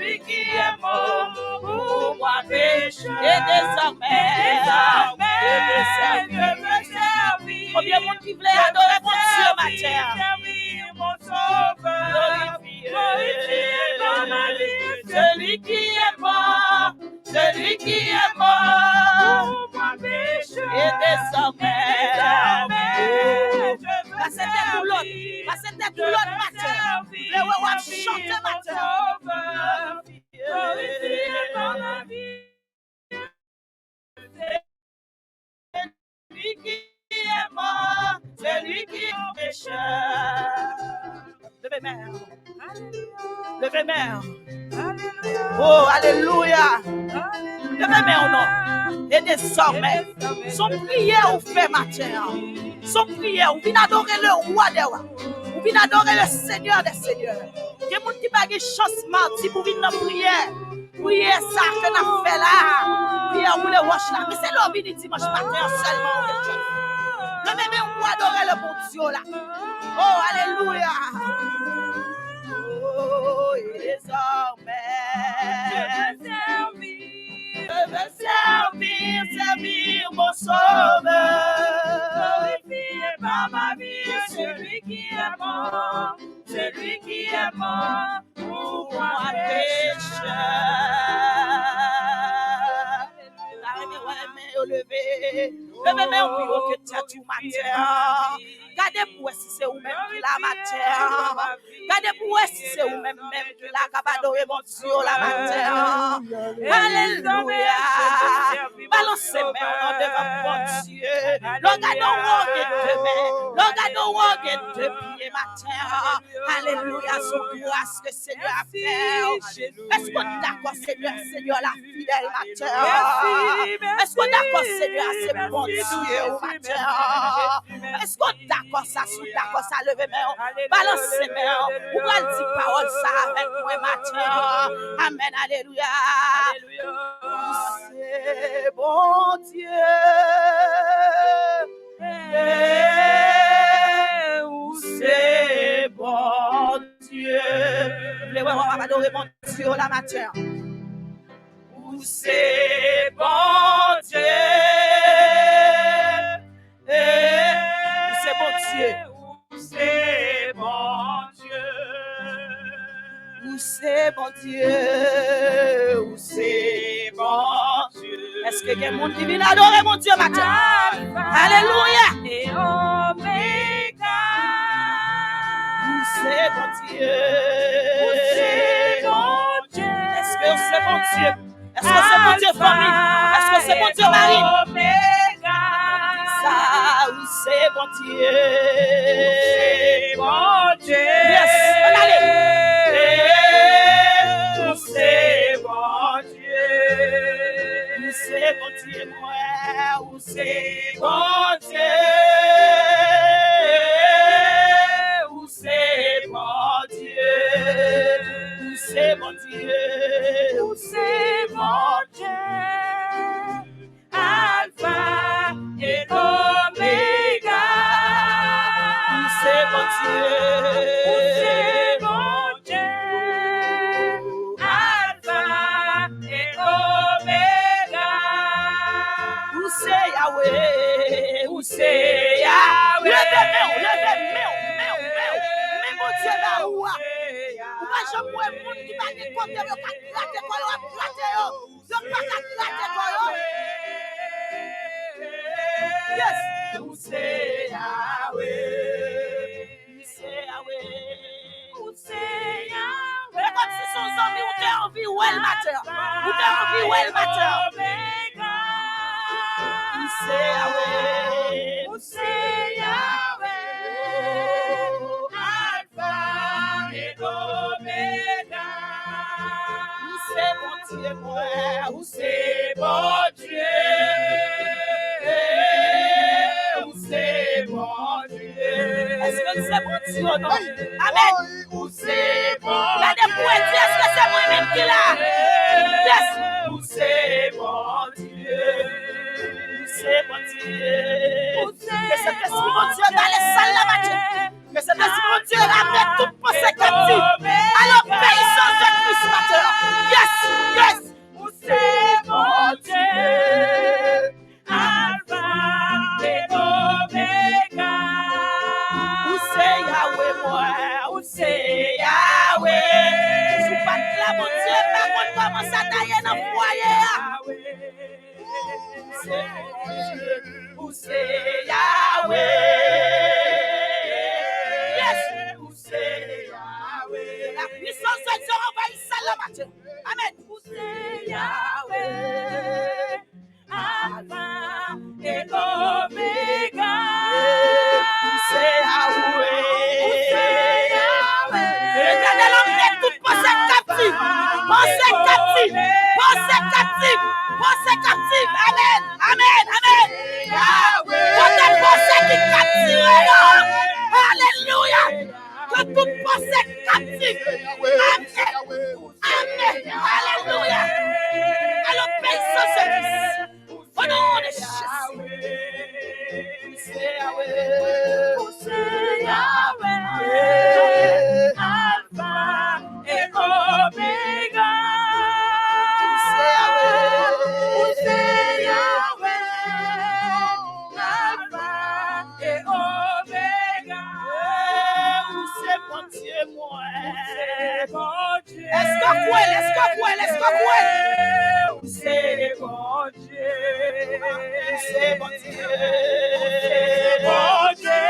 celui qui est mort pour moi péché. Et désormais, je veux servir. Combien de monde qui voulait adorer mon Dieu, ma terre? Mon sauveur, glorifié dans ma vie, celui qui est mort pour moi péché. Et désormais, passez tout l'autre, ma terre. Le roi chante ma terre. Glorifié dans ma vie, celui qui est mort, celui qui est pécheur. Levez main. Oh, alléluia. Levez main au nom. Et désormais, son prière ou fait matin. Son prière, ou vient adorer le roi des rois. Ou vient adorer le Seigneur des seigneurs. Il y a des gens qui n'ont pas de chance mardi pour venir dans la prière. Prière ça que nous avons fait là. Prière pour le roche là. Mais c'est l'homme qui dimanche matin seulement. Levez main pour adorer le bon Dieu là. Oh, alléluia. Oh, et désormais, je veux servir mon sauveur. Glorifié par ma vie, celui qui est mort pour moi pécheur. Levez mes au que tu as tout matin. Gardez pour si c'est vous-même qui la matin. Gardez pour si c'est vous-même qui la capable mon Dieu la matin. Alléluia. Balancez mes mains devant mon Dieu. Regardons de pied matin. Alléluia. Son grâce que Seigneur a fait. Est-ce qu'on est d'accord, Seigneur, la fidèle matin? Est-ce qu'on est d'accord, Seigneur, c'est bon Dieu matin? Est-ce qu'on est d'accord, ça, levez main, balancez main, ou va dire parole ça avec moi matin? Amen, alléluia. C'est bon Dieu. C'est bon Dieu. On va adorer mon Dieu la matin. C'est bon Dieu. C'est bon Dieu. C'est bon Dieu. C'est bon Dieu. C'est bon Dieu. Est-ce que quelqu'un monde qui vient adorer mon Dieu matin? Alléluia. Et Oméga. C'est bon Dieu. C'est bon Dieu. Est-ce que c'est bon Dieu? Est-ce que c'est bon Dieu famille? Est-ce que c'est bon Dieu mari? Ça, c'est bon Dieu. C'est bon Dieu. Yes, on allez. C'est bon Dieu. C'est bon Dieu. C'est bon Dieu. C'est bon Dieu. C'est bon Dieu. C'est bon Dieu. Alpha et Oméga. C'est bon Dieu. C'est bon Dieu. Alpha et Oméga. Où c'est Yahweh? Où c'est Yahweh? Levez-moi. Mais mon Dieu là où? Je vois un monde qui va dire comme Dieu, il va gratter quoi, il va gratter. Il va gratter quoi. Yes. Où c'est Yahweh? C'est Yahweh. Où c'est Yahweh? Mais comme si son zombie, ou t'es envie, ou elle matin. Ou t'es envie, ou elle matin. Où c'est Yahweh? Où c'est Yahweh? Alpha et Oméga. Où c'est bon Dieu, où c'est bon Dieu. Où c'est bon Dieu. Est-ce que c'est bon Dieu ou non? Amen. Où c'est bon Dieu. Regardez pour être, est-ce que c'est moi-même qui l'a? Yes. Où c'est bon Dieu. Où c'est bon Dieu. Que cet esprit bon Dieu dans les salles la matin. Que cet esprit bon Dieu ramène toute pensée captive à l'obéissance de Christ matin. commence à tailler dans le foyer. Où c'est Yahweh? Yes, où c'est Yahweh? La puissance de Dieu envahit ça le matin. Amen. Où c'est Yahweh? Alpha et Omega. Où c'est Yahweh? Où c'est Yahweh? L'éternel emmène toute pensée captive. Pensée captive. Pensée captive. Pensée captive. Amen. Amen. Amen. Quand elle pensée qui captive. Alléluia. Que toute pensée captive. Amen. Amen. Alléluia. Alors, paye ce service. Au nom de Jésus. C'est Yahweh. C'est Yahweh. Alpha et Omega. C'est Yahweh. C'est Yahweh. Alpha et Omega. C'est bon Dieu, moi. C'est bon Dieu. Est-ce que vous c'est bon Dieu. C'est bon Dieu.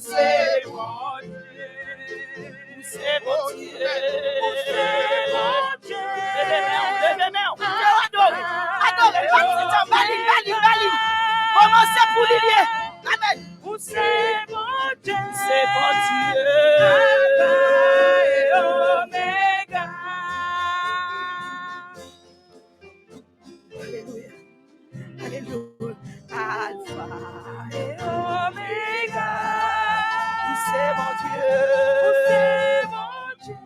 C'est bon Dieu. C'est bon Dieu. C'est bon Dieu. C'est bon Dieu. Adorez. Commencez pour Lilier. Amen. C'est bon Dieu. C'est bon Dieu. Alpha et Omega. Alléluia. Alléluia. Alpha et Omega. C'est mon Dieu. C'est mon Dieu.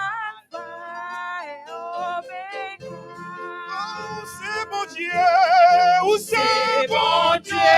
Alpha et Omega. C'est bon Dieu. C'est bon Dieu.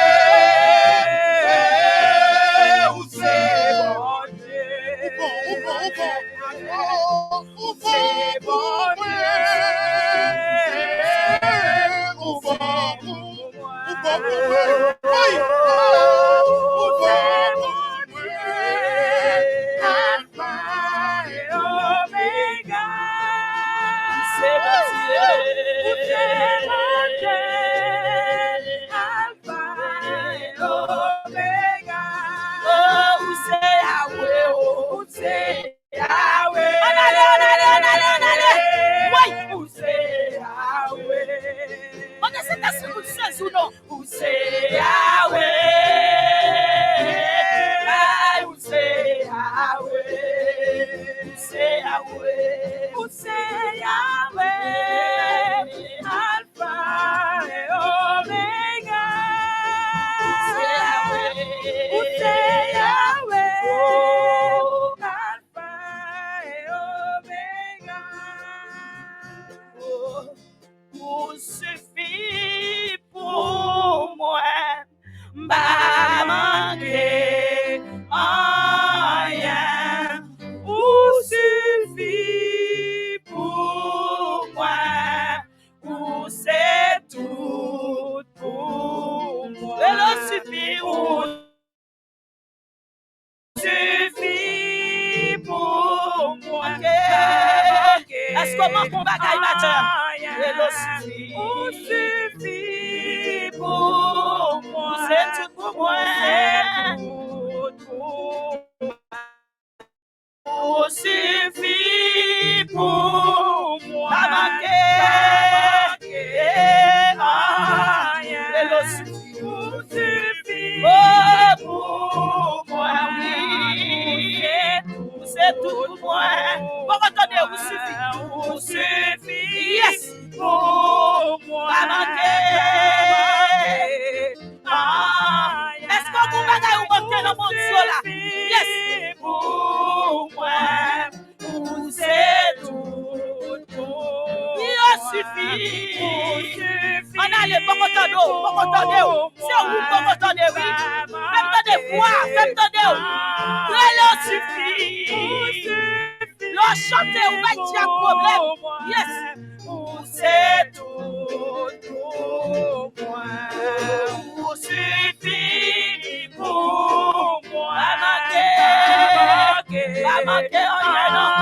Est-ce comment qu'on bagaille matin? Ou suffit pour moi. C'est tout pour moi. Ou suffit pour moi. Pas manquer. Ou suffit pour moi. Oui. C'est tout pour moi. Pour entendre, vous suffit. Vous suffit. Yes. Pour moi. Pas manquer. Est-ce que vous m'avez manqué dans mon Dieu là? Yes. Pour moi. C'est tout pour moi. Il suffit. On a les bons entendez. C'est où bon entendez, oui. Faites de foi, faites de il suffit. L'on chante ou va dire problème. Yes. C'est tout pour moi. Vous suffit pour moi. Pas manquer, rien non.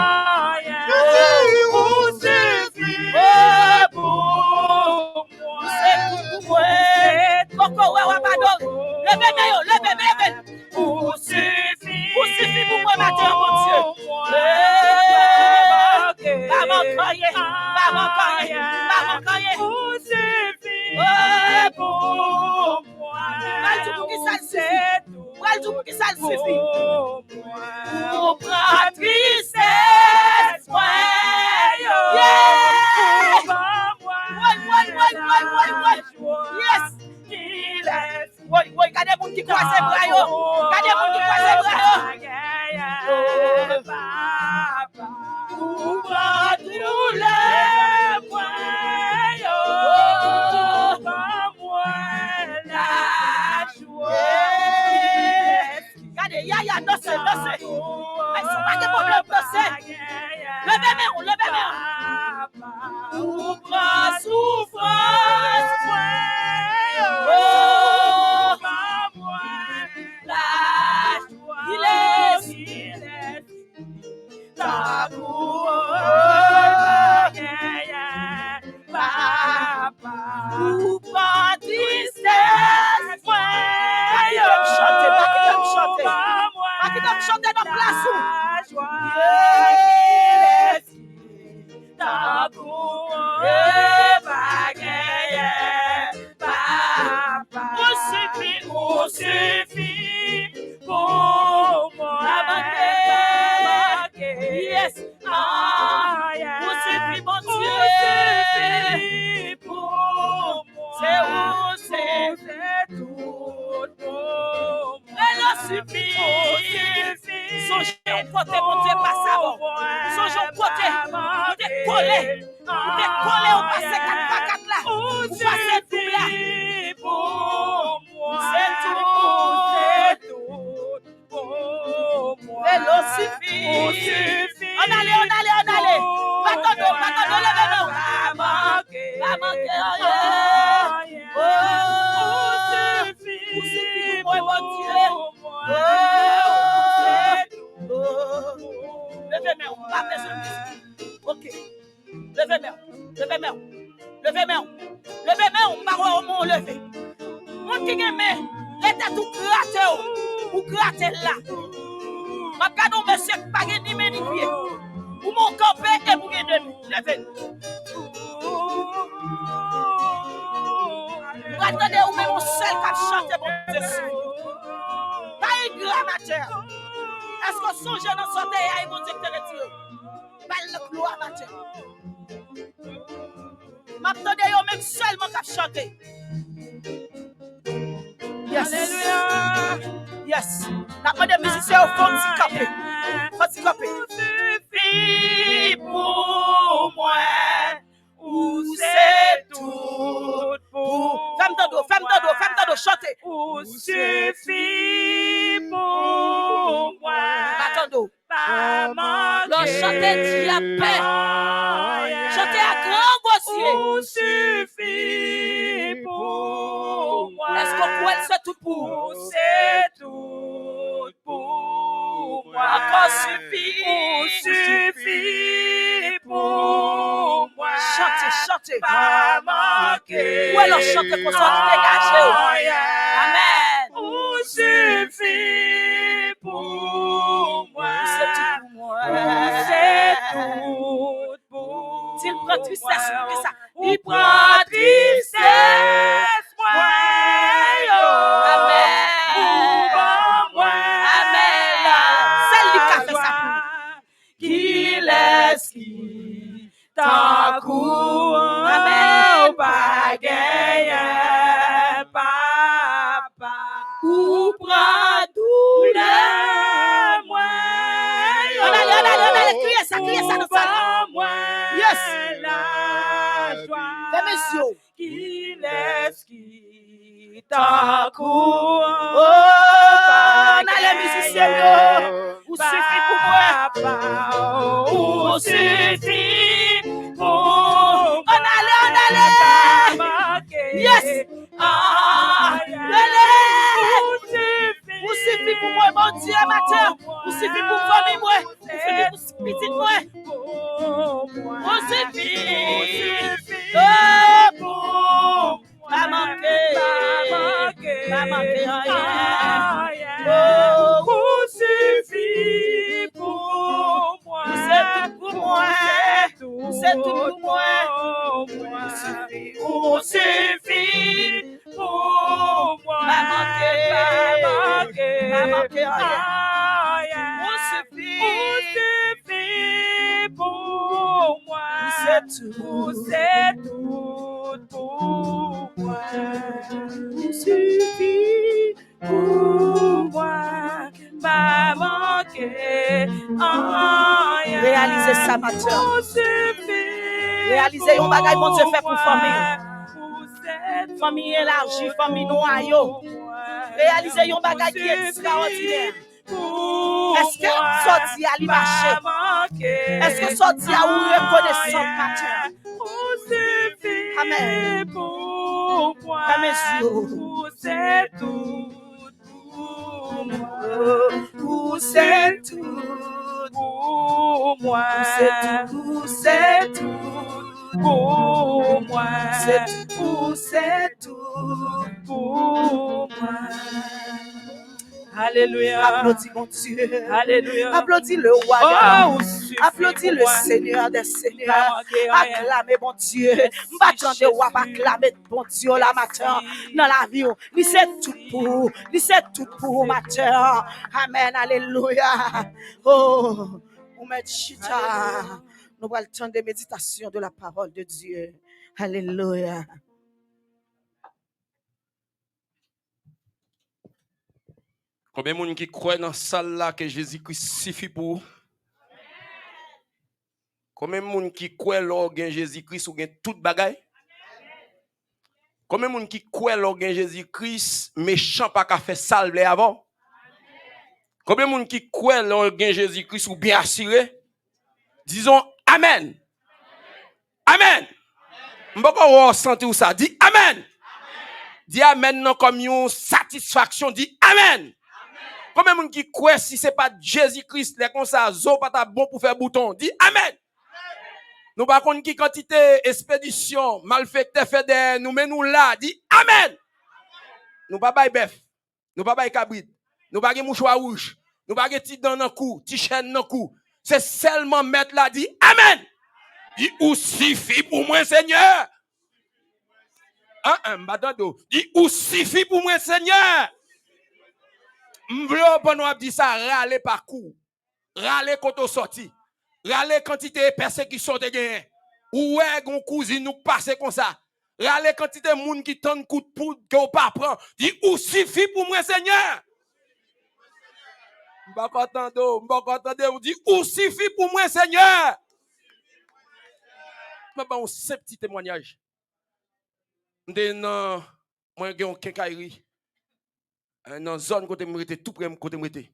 C'est tout pour moi. tout pour moi. Il suffit pour moi, pas manquer rien. Réalisez ça, matin. Réalisez un bagage bon Dieu fait pour famille. Famille élargie, famille noyau. Réalisez un bagage qui est extraordinaire. Est-ce que sorti à l'marché? Est-ce que sorti à ou reconnaissant matin? Amen. Amen. C'est tout pour moi. C'est tout pour moi. C'est tout pour moi. C'est tout pour moi. Alléluia. Applaudis mon Dieu. Alléluia. Applaudis le roi des rois. Applaudis le Seigneur des seigneurs. Acclamez mon Dieu. M'attendez roi acclamer mon Dieu la matin dans la vie. Lui c'est tout pour. Lui c'est tout pour matin. Amen. Alléluia. Oh, Chita. Nous allons temps de méditation de la parole de Dieu. Alléluia. Combien de gens qui croient dans la salle là que Jésus-Christ suffit pour? Combien de gens qui croient que Jésus-Christ ou tout bagaille? Combien de gens qui croient que Jésus-Christ méchant pas qu'à faire salver avant? Combien de gens qui croient que Jésus-Christ ou bien assuré? Disons Amen. Amen. M'boko sentir ça. Dis Amen. Dis Amen non comme une satisfaction. Dis Amen. Combien de gens qui croient si ce n'est pas Jésus-Christ, les comme ça, zo pas bon pour faire bouton. Dis Amen. Nous par contre qui quantité expédition malfecté fait de nous mais nous là. Dis Amen. Nous pas bail bœuf. Nous pas bail cabrit. Nous pas mouchoir rouge. Nous pas petit dans le cou, petit chaîne dans le cou. C'est seulement mettre là dit Amen. Dis ou suffit pour moi Seigneur. Dis ou suffit pour moi Seigneur. M'vlo bon dit ça râler parcours. Râler quand on sorti. Râler quantité persécution te gagne. Ou est gon cousine nous passer comme ça. Râler quantité monde qui tente coup de poudre que pas prend. Dis ou suffit pour moi Seigneur. M'pa entendre, dit ou suffit pour moi Seigneur. Mais bon, c'est petit témoignage. Moi j'ai un quincaillerie. Dans zone côté m'rete tout près côté m'rete.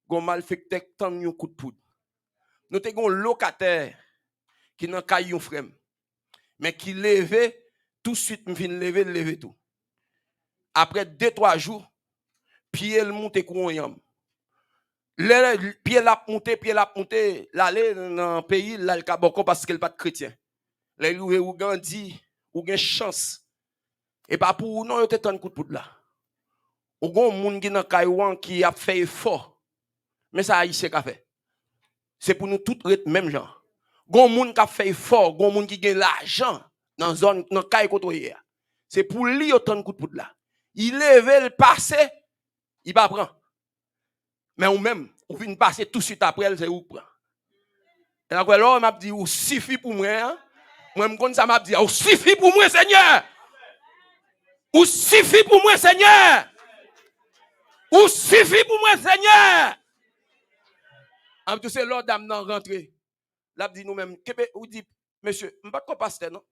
Gon malfecté tant un coup de poudre. Nous te gon locataire qui nan kay yon frère mais qui levé tout de suite me fin lever tout. Après 2-3 jours, pied le monte kou yam. Le pied la monter, l'aller dans pays là le kaboko parce qu'elle pas de chrétien. Les loué ou gandi ou gen chance. Et pas pour non yo te tan coup de poudre là. Ou gon moun qui nan kaywan qui a fait effort. Mais ça haïtien qu'a fait. C'est pour nous tous être même genre. Gon moun qui a fait effort, gon moun qui gagne l'argent dans zone dans kay côté. C'est pour lui autant de coup de poudre là. Il lève le passé, il va prendre. Mais ou même, ou vient passer tout de suite après, c'est où prend. Et après là, m'a dit ou suffit pour moi. Hein? Moi me connais ça m'a dit ou suffit pour moi Seigneur. Ou suffit pour moi Seigneur. Ou suffit pour moi Seigneur. En tout c'est l'ordre d'âme rentrer. Là dit nous même ou dit monsieur, m'pas pas pasteur non.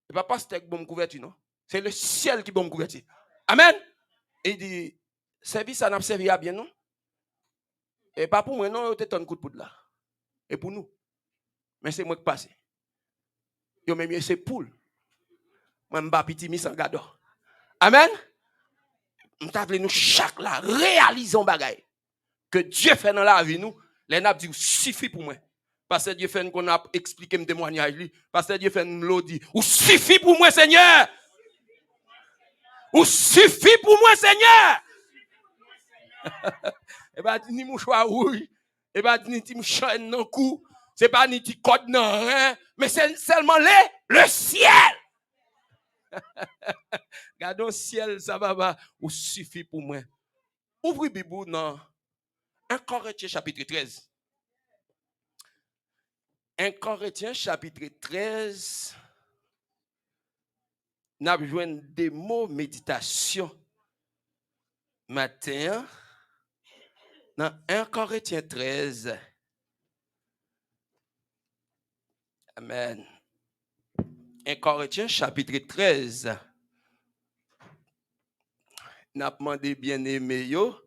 C'est pas pasteur qui bon couverture non. C'est le ciel qui bon couverture. Amen. Et il dit service ça n'a servi à bien non. Et pas pour moi non, tu un coup de poudre là. Et pour nous. Mais c'est moi qui passe. Yo même c'est poule. Moi m'pa petit mis en gado. Amen. M'ta vle nous chaque là réalisons bagaille que Dieu fait dans la vie nous. Les n'a dit suffit pour moi. Parce que Dieu fait qu'on a expliqué mon témoignage lui. Parce que Dieu fait nous dit ou suffit pour moi Seigneur. Ou suffit pour moi Seigneur. Et bah ni mouchoir rouge, et bah ni ti chaîne dans cou, c'est pas ni ti code non rien, mais c'est seulement le ciel. Gardons ciel ça va ou suffit pour moi. Ouvrez Bible dans 1 Corinthiens chapitre 13. 1 Corinthiens chapitre 13, nous avons joué des mots méditation matin dans 1 Corinthiens 13. Amen. 1 Corinthiens chapitre 13. Nous avons demandé bien-aimé yo.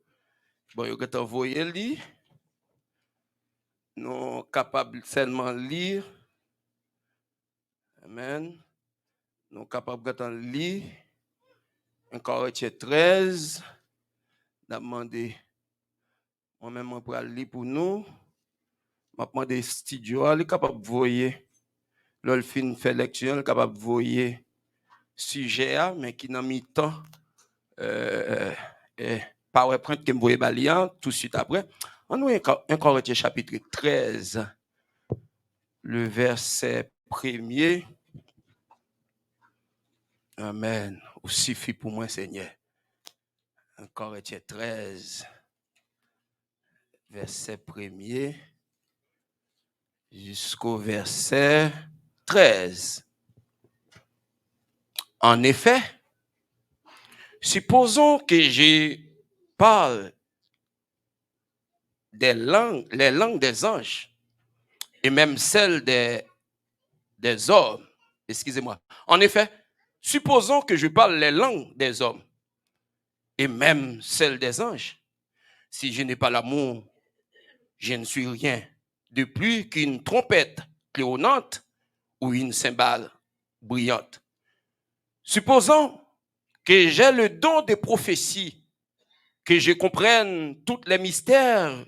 Bon, vous avez envoyé lui. Nous sommes capables seulement de lire. Amen. Nous sommes capables de lire. 1 Corinthiens 13. Nous avons demandé. Moi-même, je vais lire pour nous. Je vais demander studio. Il est capable de voir. L'ol fin fait lecture, il est capable de voir sujet, mais qui n'a mis temps. PowerPoint que me voyez baliant tout de suite après. On nous 1 Corinthiens chapitre 13, le verset 1er. Amen. Ou suffit pour moi, Seigneur. 1 Corinthiens 13, verset 1er jusqu'au verset 13. En effet, supposons que je parle les langues des anges et même celles des hommes. Excusez-moi. En effet, supposons que je parle les langues des hommes et même celles des anges. Si je n'ai pas l'amour, je ne suis rien de plus qu'une trompette claironnante ou une cymbale brillante. Supposons que j'ai le don de prophétie, que je comprenne tous les mystères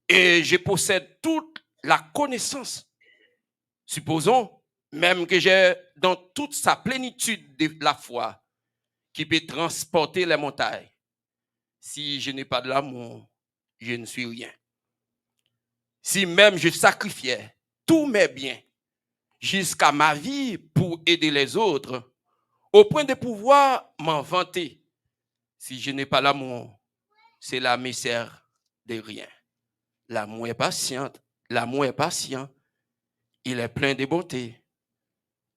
et je possède toute la connaissance. Supposons même que j'ai dans toute sa plénitude de la foi qui peut transporter les montagnes. Si je n'ai pas de l'amour, je ne suis rien. Si même je sacrifiais tous mes biens jusqu'à ma vie pour aider les autres, au point de pouvoir m'en vanter, si je n'ai pas l'amour, cela me sert de rien. L'amour est patient, il est plein de bonté.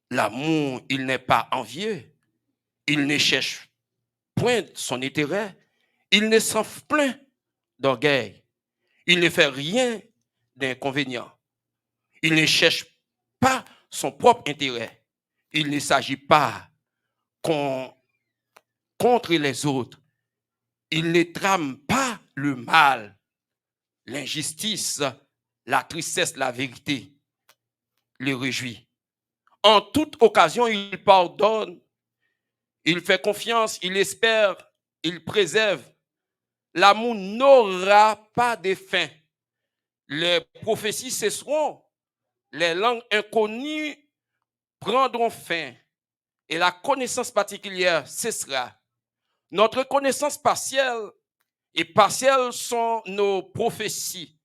L'amour, il n'est pas envieux, il ne cherche point son intérêt, il ne s'en plaint d'orgueil, il ne fait rien d'inconvénient, il ne cherche pas son propre intérêt, il ne s'agit pas contre les autres, il ne trame pas le mal, l'injustice, la tristesse, la vérité, le réjouit. En toute occasion, il pardonne, il fait confiance, il espère, il préserve. L'amour n'aura pas de fin. Les prophéties cesseront, les langues inconnues prendront fin et la connaissance particulière cessera. Notre connaissance partielle sont nos prophéties.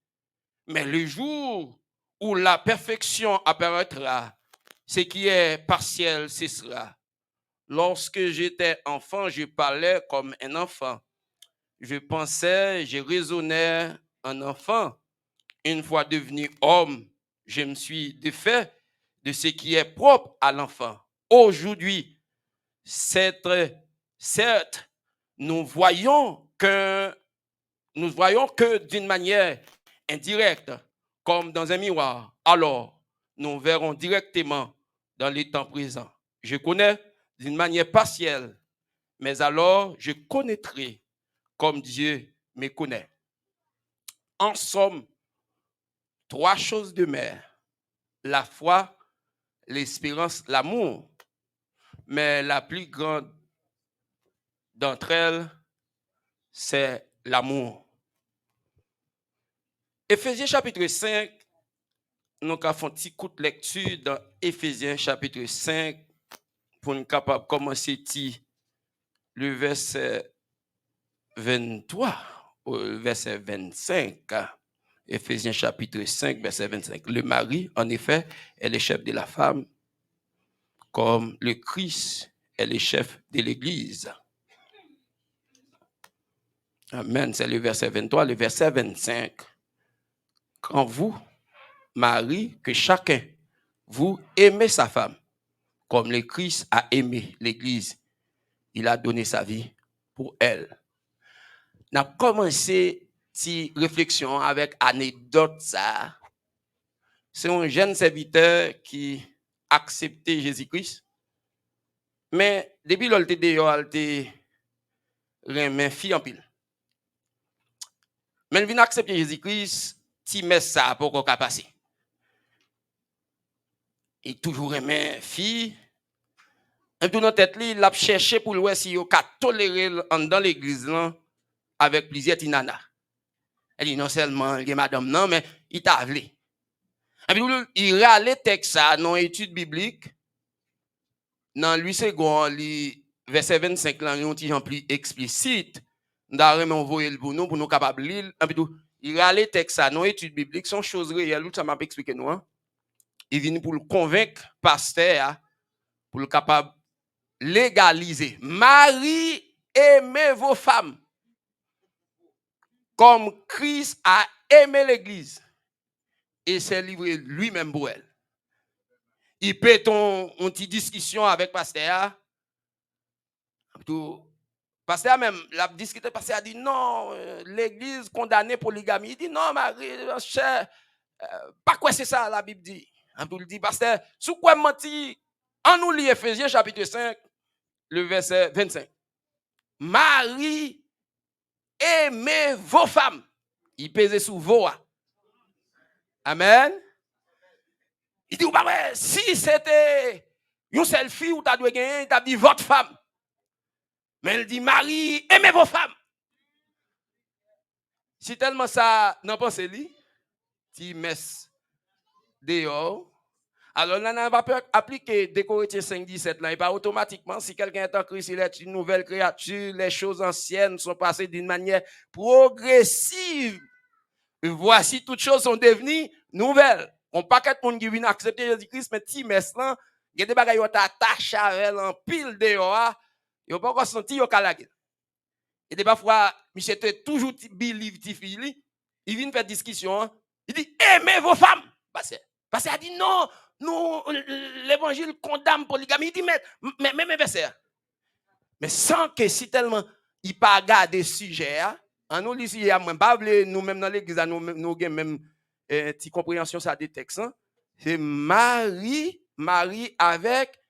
Mais le jour où la perfection apparaîtra, ce qui est partiel cessera. Lorsque j'étais enfant, je parlais comme un enfant. Je pensais, je raisonnais un enfant. Une fois devenu homme, je me suis défait de ce qui est propre à l'enfant. Aujourd'hui, certes, nous voyons que d'une manière indirecte, comme dans un miroir. Alors, nous verrons directement dans les temps présents. Je connais d'une manière partielle, mais alors je connaîtrai comme Dieu me connaît. En somme, 3 choses demeurent: la foi, l'espérance, l'amour. Mais la plus grande d'entre elles, c'est l'amour. Éphésiens chapitre 5, nous avons fait un petit coup de lecture dans Éphésiens chapitre 5 pour nous capable commencer le verset 23 au verset 25. Éphésiens chapitre 5, verset 25. Le mari, en effet, est le chef de la femme, comme le Christ est le chef de l'Église. Amen. C'est le verset 23, le verset 25. Quand vous, mari, que chacun, vous aimez sa femme, comme le Christ a aimé l'Église. Il a donné sa vie pour elle. On a commencé cette réflexion avec anecdote ça. C'est un jeune serviteur qui a accepté Jésus-Christ. Mais depuis qu'il était dehors, il était remis fille en pile. Mais il vient accepter Jésus-Christ, il met ça pour qu'on passer. Il toujours remis fille. Et tout dans tête il a cherché pour voir si il a toléré dans l'église avec plusieurs tinana. Elle dit non seulement il est madame non mais il t'a avlé. Et puis il râle texte ça dans étude biblique. Dans lui second verset 25 là un petit plus explicite. D'ailleurs on voyait le pour nous capable lire. Et puis il râle texte ça dans étude biblique sont choses réelles ça m'a expliqué nous. Il vient pour le convaincre pasteur pour le capable légaliser. Marie, aimez vos femmes comme Christ a aimé l'Église et s'est livré lui-même pour elle. Il peut une petite discussion avec pasteur. Pasteur même, la discuté, pasteur a dit non, l'Église condamnée pour polygamie. Il dit non, Marie, cher, pas quoi c'est ça la Bible dit. Il dit pasteur, sous quoi menti, en nous lit Éphésiens chapitre 5, le verset 25. Marie, aimez vos femmes. Il pèse sous vos. Amen. Il dit, si c'était une seule fille ou tu dois gagner, tu as dit votre femme. Mais il dit, Marie, aimez vos femmes. Si tellement ça, n'en pensez lui, tu mets dehors. Alors, là, on va pas appliquer des Corinthiens 5, 17, là, et pas automatiquement, si quelqu'un est en Christ, il est une nouvelle créature, les choses anciennes sont passées d'une manière progressive. Voici toutes choses sont devenues nouvelles. On pas qu'être monde qui vient accepter Jésus-Christ, mais ti mes là, il y a des bagages qui t'attachent avec en pile dehors, ils pas encore senti yo kalage. Et des parfois, monsieur était toujours believe ti fili, il vient faire discussion, il dit aimez vos femmes. Parce qu'il a dit non, nous l'évangile condamne polygamie, il dit mais verset. Mais sans que si tellement il pas garder sujet en nous ici même pas nous même dans l'église nous avons même petite compréhension ça des textes hein? C'est Marie avec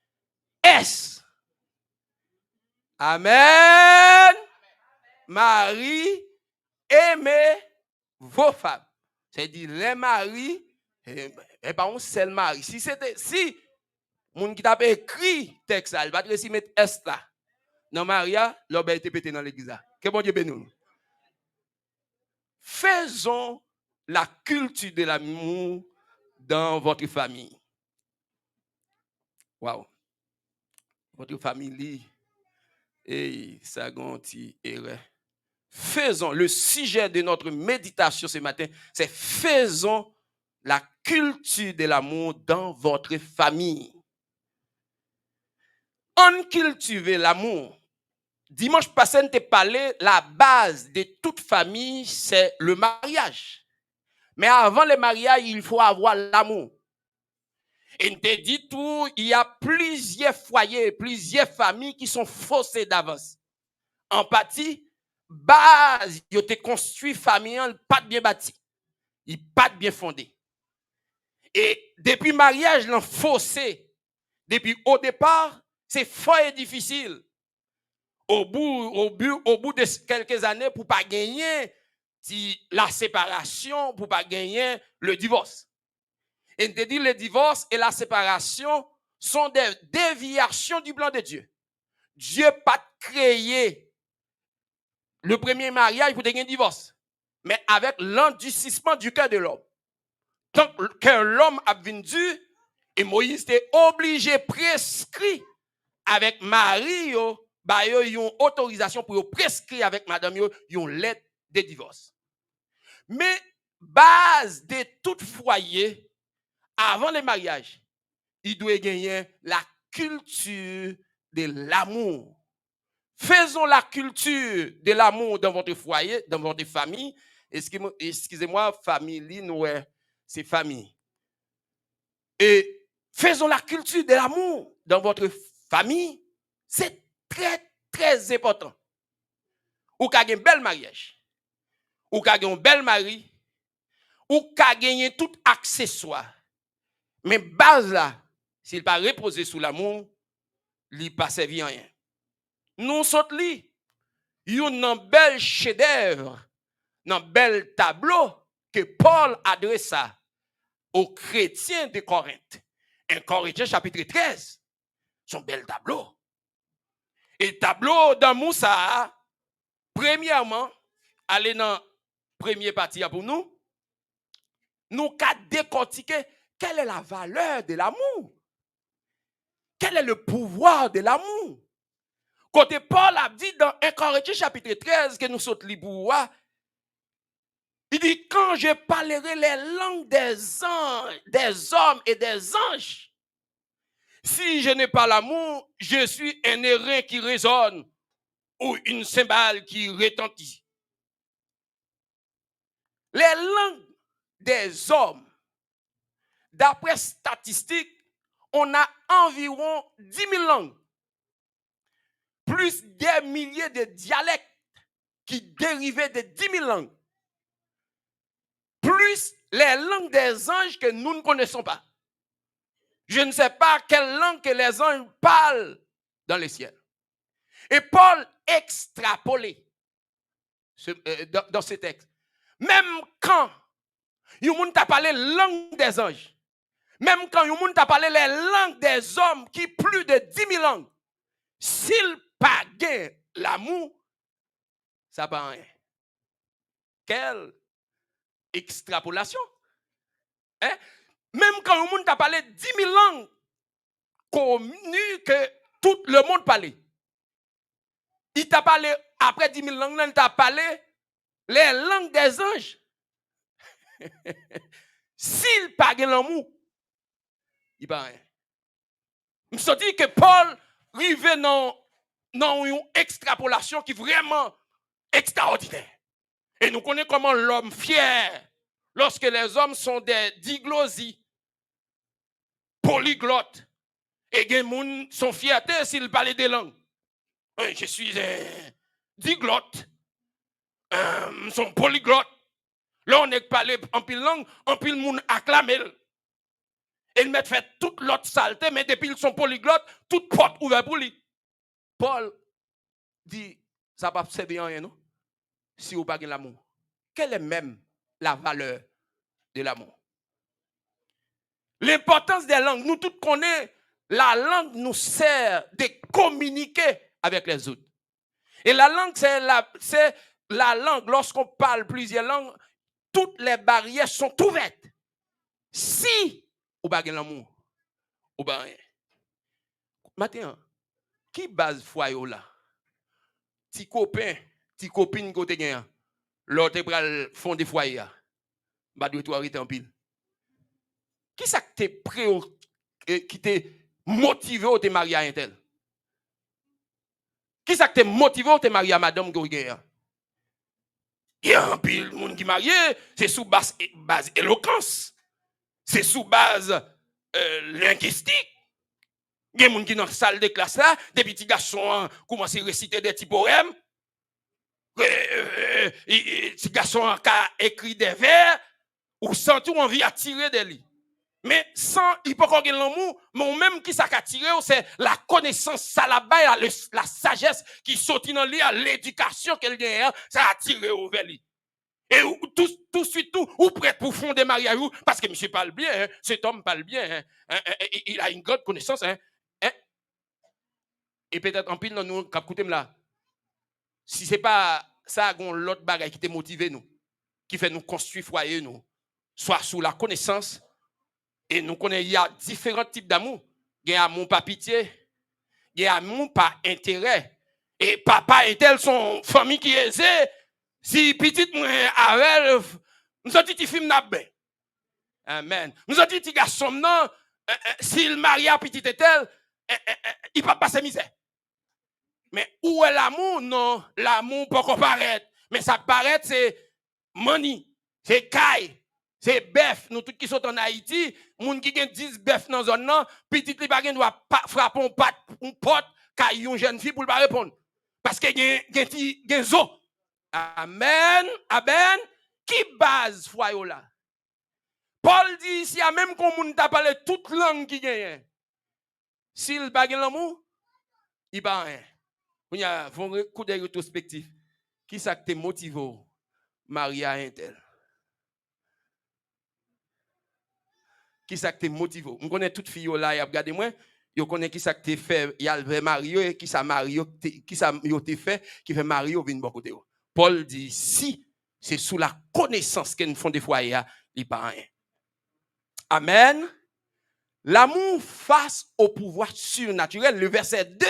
S. Amen. Marie, aimez vos femmes. C'est-à-dire les maris et pas un seul mari. Si mon qui t'a écrit texte il va te laisser mettre S là. Dans Maria, l'homme a été pété dans l'église. Que bon Dieu bénisse. Faisons la culture de l'amour dans votre famille. Wow. Votre famille, et ça garantit erreur. Faisons, le sujet de notre méditation ce matin, c'est faisons la culture de l'amour dans votre famille. On cultive l'amour. Dimanche passé, on t'a parlé, la base de toute famille, c'est le mariage. Mais avant le mariage, il faut avoir l'amour. Et on t'a dit tout, il y a plusieurs foyers, plusieurs familles qui sont faussées d'avance. En partie, base, ils ont construit famille, pas bien bâti. Ils pas bien fondé. Et depuis mariage, l'ont faussé. Depuis au départ, c'est fort et difficile. Au bout de quelques années, pour pas gagner la séparation, pour pas gagner le divorce. Et on te dit le divorce et la séparation sont des déviations du plan de Dieu. Dieu n'a pas créé le premier mariage pour gagner un divorce, mais avec l'endurcissement du cœur de l'homme. Tant que l'homme a vendu, et Moïse était obligé, prescrit avec Marie, bah, ils ont autorisation pour prescrire avec madame, ils ont lettre de divorce. Mais, base de tout foyer, avant le mariage, il doit gagner la culture de l'amour. Faisons la culture de l'amour dans votre foyer, dans votre famille. Excusez-moi, famille, c'est famille. Et faisons la culture de l'amour dans votre famille. C'est très, très important. Ou qu'à gagner un bel mariage, ou qu'à gagner un bel mari, ou qu'à gagner tout accessoire. Mais base là, s'il pas reposer sous l'amour, il pas servi à rien. Nous sommes li, un bel chef-d'œuvre, un bel tableau que Paul adressa aux chrétiens de Corinthe. 1 Corinthiens chapitre 13, son bel tableau. Et tableau d'amour ça, premièrement, aller dans premier partie pour nous, nous qu'à décortiquer quelle est la valeur de l'amour. Quel est le pouvoir de l'amour? Côté Paul a dit dans 1 Corinthiens chapitre 13 que nous sommes libres, il dit quand je parlerai les langues des anges, des hommes et des anges, si je n'ai pas l'amour, je suis un airain qui résonne ou une cymbale qui retentit. Les langues des hommes, d'après statistiques, on a environ 10 000 langues, plus des milliers de dialectes qui dérivaient de 10 000 langues, plus les langues des anges que nous ne connaissons pas. Je ne sais pas quelle langue que les anges parlent dans les ciels. Et Paul extrapolait dans ce texte. Même quand il t'a parlé langue des anges, même quand il t'a parlé les langues des hommes qui plus de 10 000 langues, s'il pas gagne l'amour, ça va rien. Quelle extrapolation. Hein? Même quand le monde t'a parlé 10 000 langues connues que tout le monde parlait. Il t'a parlé, après 10 000 langues, il t'a parlé les langues des anges. S'il pas l'amour, il pas rien. Je me dis que Paul arrivait dans une extrapolation qui est vraiment extraordinaire. Et nous connaissons comment l'homme fier, lorsque les hommes sont des diglosies, polyglottes, et les gens sont fiers s'ils parlent des langues. Je suis un diglotte, sont polyglotte. Là, on est parlé en pile langue, en pile monde acclame. Et ils mettent fait toute l'autre saleté, mais depuis qu'ils sont polyglottes, toute porte ouverte pour lui. Paul dit, ça ne va pas servir à rien, non? Si vous n'avez pas l'amour. Quelle est même la valeur de l'amour? L'importance des langues. Nous tous connaissons, la langue nous sert de communiquer avec les autres. Et la langue, c'est la langue. Lorsqu'on parle plusieurs langues, toutes les barrières sont ouvertes. Si vous n'avez pas l'amour, vous n'avez rien. Maintenant, qui base foyer là? Ti copain, ti copine côté gagnant. L'autre bral fond des foyers. Ba doit toi arrêter en pile. Qui ça que t'es prêt qui t'est motivé au te marier à un tel? Qui ça que t'es motivé au te marier à madame Gourguer? Il y a un pile de monde qui marié, c'est sous base éloquence. C'est sous base linguistique. Il y a des gens qui dans la salle de classe là, des petits garçons commencent à réciter des petits poèmes. Des garçons qui écrit des vers, ou sans tout envie à tirer de lui. Mais sans hypocrisie l'amour, mais même qui ça tiré, c'est la connaissance, ça la sagesse qui sortit dans lui, l'éducation qu'elle gagne, ça a tiré vers lui. Et tout de suite, ou prêt pour fonder mariage, parce que monsieur parle bien, hein, cet homme parle bien, hein, il a une grande connaissance. Hein. Et peut-être en pile, nous, écoutez là, si ce n'est pas ça, l'autre bagaille qui te motive nous, qui fait nous construire foyer, nous, soit sous la connaissance, et nous connaissons, il y a différents types d'amour. Il y a amour par pitié, il y a amour par intérêt. Et papa et tel sont famille qui est aisée. Si petite moi avec nous avons dit que film n'a bien. Amen. Nous avons dit que garçon non s'il marie à petite et tel il va passer misère. Mais où est l'amour? Non, l'amour peut pas paraître. Mais ça paraît c'est money, c'est caille, C'est bœuf, nous tous qui sommes en Haïti, moun qui gen 10 bœuf dans zone nan, petit li pa gen doit frapper un porte kay une jeune fille pour pas répondre. Parce que gen zo. Amen, amen. Qui base foyer là? Paul dit ici, même quand moun t'a parlé toute langue qui gagne. S'il pas gen l'amour, il pas rien. On y a un coup de rétrospectif. Qui ça te motive Maria Intel? Qui ça te motive? On connaît toutes filles là, y a regardé moi, yo connaît qui ça te fait, y a le Mario et qui ça Mario qui ça yo te fait qui fait Mario vinn bon côté. Paul dit si c'est sous la connaissance qu'elles font des foyers, il pas rien. Amen. L'amour face au pouvoir surnaturel, le verset 2.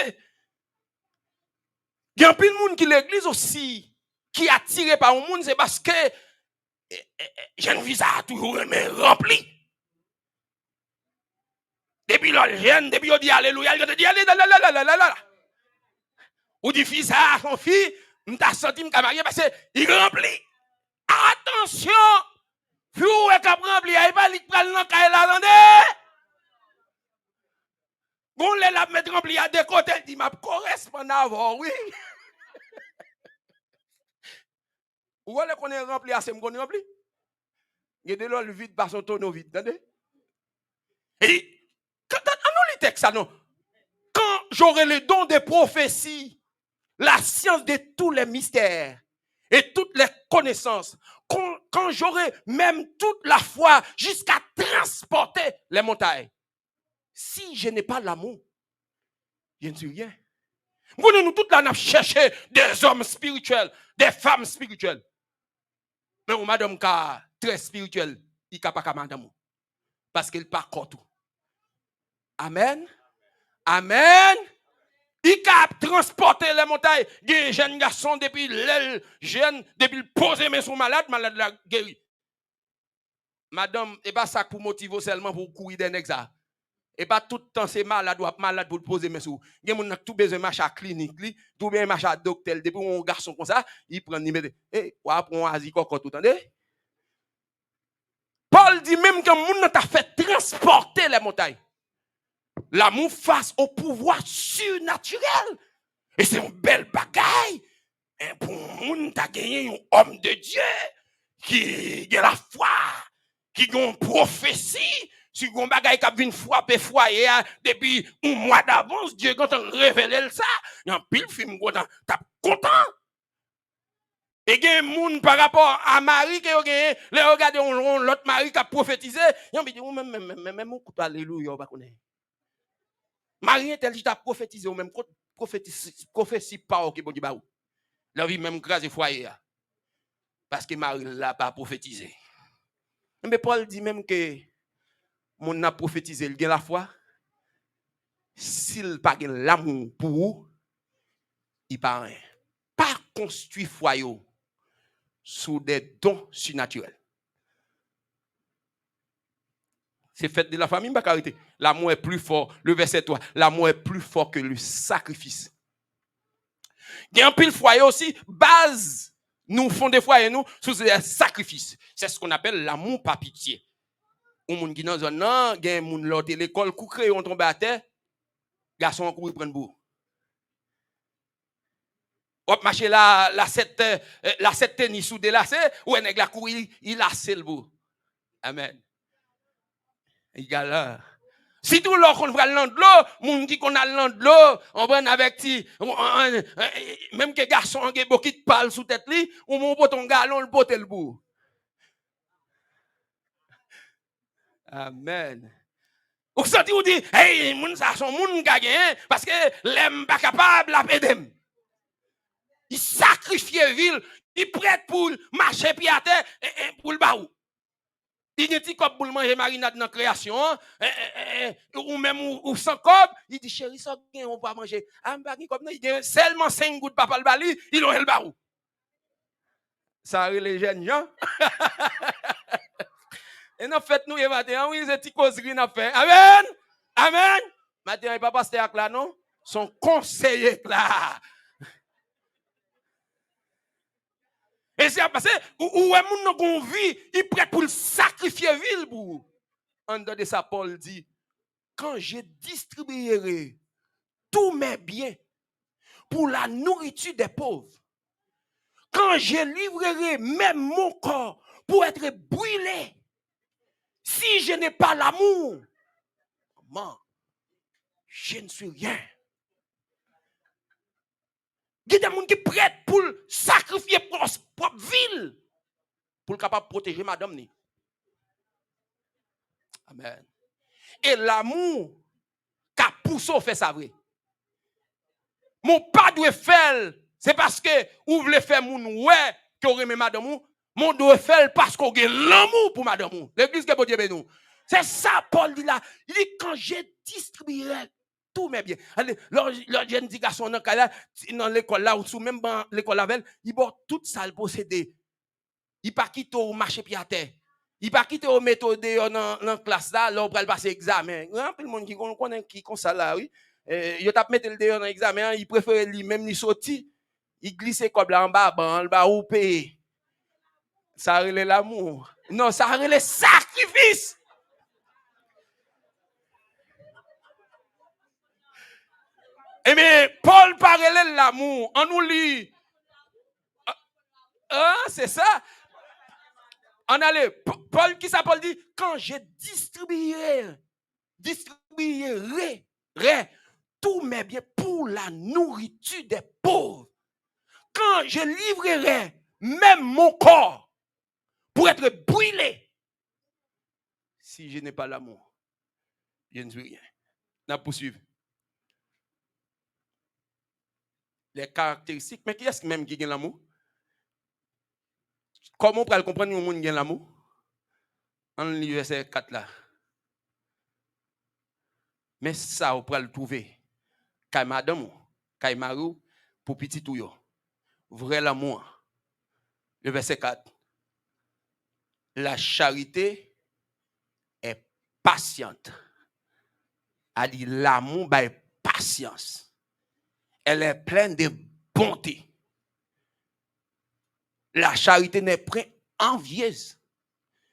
Il y a plein de monde qui l'église aussi qui est attiré par un monde, c'est parce que j'ai une visa toujours rempli. Depuis le jeune, depuis on dit alléluia, il dit alléluia. Ou dit fils à son fille, m'ta senti m'ka marié parce que il remplit. Attention, vous est cap rempli, il pas li pral nan kay la attendez. Gon les la mettre rempli à deux côtés, dit m'a correspond avant, oui. Ou est qu'on est rempli à c'est m'gon rempli. Il y a de l'eau vide par son tonneau vide, attendez. Et quand on lit texte ça non. Quand j'aurai le don des prophéties, la science de tous les mystères et toutes les connaissances, quand j'aurai même toute la foi jusqu'à transporter les montagnes, si je n'ai pas l'amour, je ne suis rien. Nous toutes là, nous cherchons des hommes spirituels, des femmes spirituelles. Mais on madame très spirituelle, il n'est pas madame. Parce qu'il pas tout. Amen. Amen. Il a transporté les montagnes. Des jeunes garçons depuis l'aile jeune, depuis le poser mais sont malades, malade la guéri. Madame, et pas ça pour motiver seulement pour courir des nègres. Et pas tout le temps c'est malade ou malade pour le poser mais sous. Il y a mon tout besoin marcher à clinique, tout bien marcher à docteur, depuis un garçon comme ça, il prend numéro. Eh, ou après on asie coco tout entendez? Paul dit même que moun t'a fait transporter les montagnes. L'amour face au pouvoir surnaturel. Et c'est une belle bagaille. Et pour moun t'a gagné un homme de Dieu qui a la foi, qui a une prophétie, si on bagaille qui a vu une frapper foyer depuis un mois d'avance, Dieu quand on révèle ça, il y a un pile film t'as content. Et il y a un monde par rapport à Marie qui a gagné, les regardez l'autre Marie qui a prophétisé, il y a un dit même on coupe alléluia, on va connaître. Marie est a prophétisé ou même prophétie pas OK bon Dieu ba ou. La vie même grâce foyer. Parce que Marie l'a pas prophétisé. Mais Paul dit même que mon a prophétisé, il a la foi. S'il pas l'amour pour vous, il pas rien. Pas construit foyer sous des dons surnaturels. C'est fait de la famille, pas carité. L'amour est plus fort. Le verset 3, l'amour est plus fort que le sacrifice. Il y a un pile foyer aussi, base, nous font des foyers, nous, sous des sacrifices. C'est ce qu'on appelle l'amour par pitié. Ou moun qui dans zone nan, gen moun l'autre l'école, kou crayon tombe à terre, garçon kou prendre bout. Hop marcher la 7 tennis sous délacé, ou nèg la kou il lasse le bout. Amen. Égal. Si tout l'on qu'on va l'an de l'eau, moun qui qu'on a l'an de l'eau, on prend avec ti, même que garçon qui beaucoup de pal sous tête li, ou mon poton galon le pote le bout. Amen. Ou senti ou dit, hey, moun ça son moun gagné parce que l'aime pas capable la pédem. Il sacrifie ville, il prête pour marcher pied à terre pour le baou. Il y a petit cop pour manger marinade dans création ou même ou sans cop, il dit chérie ça on va manger. Ah pas comme il y a seulement 5 gouttes papa le bali, il a le baou. Ça les jeunes gens. Et nous fait nous matin, oui, c'est petit causerie n'a fait. Amen. Amen. Matin il pas pasteur là non, son conseiller là. Et c'est parce que où est mon gon vie, il prêt pour sacrifier ville pour. En dedans de ça, Paul dit, quand je distribuerai tous mes biens pour la nourriture des pauvres, quand je livrerai même mon corps pour être brûlé, si je n'ai pas l'amour, comment je ne suis rien. Il y a des gens qui sont prêts pour sacrifier propre ville pour capable protéger madame. Amen. Et l'amour qu'a poussé fait ça vrai. Mon pas doit faire, c'est parce que vous voulez faire mon ouais que vous aimez madame. Mon doit faire parce qu'on a l'amour pour madame. L'église que Dieu bénisse. C'est ça Paul dit là. Il dit quand je distribuerai tous mes biens. Leur jeune dit garçon dans l'école là ou même dans l'école avec, il boit tout ça le posséder. Il pas quitter au marché pied à terre. Il pas quitter au méthode dans la classe là, là on va passer examen. Il y a plein de monde qui connaît qui comme ça là oui. Il tape mettre le dehors dans l'examen, il préfère lui même lui sortir, il glisse comme là en bas ou payer. Ça relève l'amour. Non, ça relève sacrifice. Eh bien, Paul parlait de l'amour. On nous lit. C'est ça. On allait. Paul, qui ça Paul dit? Quand je distribuerai tous mes biens pour la nourriture des pauvres. Quand je livrerai même mon corps pour être brûlé. Si je n'ai pas l'amour, je ne suis rien. On poursuivre. Les caractéristiques. Mais qui est-ce même qui gagne l'amour? Comment on peut comprendre que le monde gagne l'amour? En verset 4 là. Mais ça, on peut le trouver. Quand madame, quand marou, pour petit tout yo. Vrai l'amour. Le verset 4. La charité est patiente. Elle dit l'amour est patience. Elle est pleine de bonté. La charité n'est pas envieuse.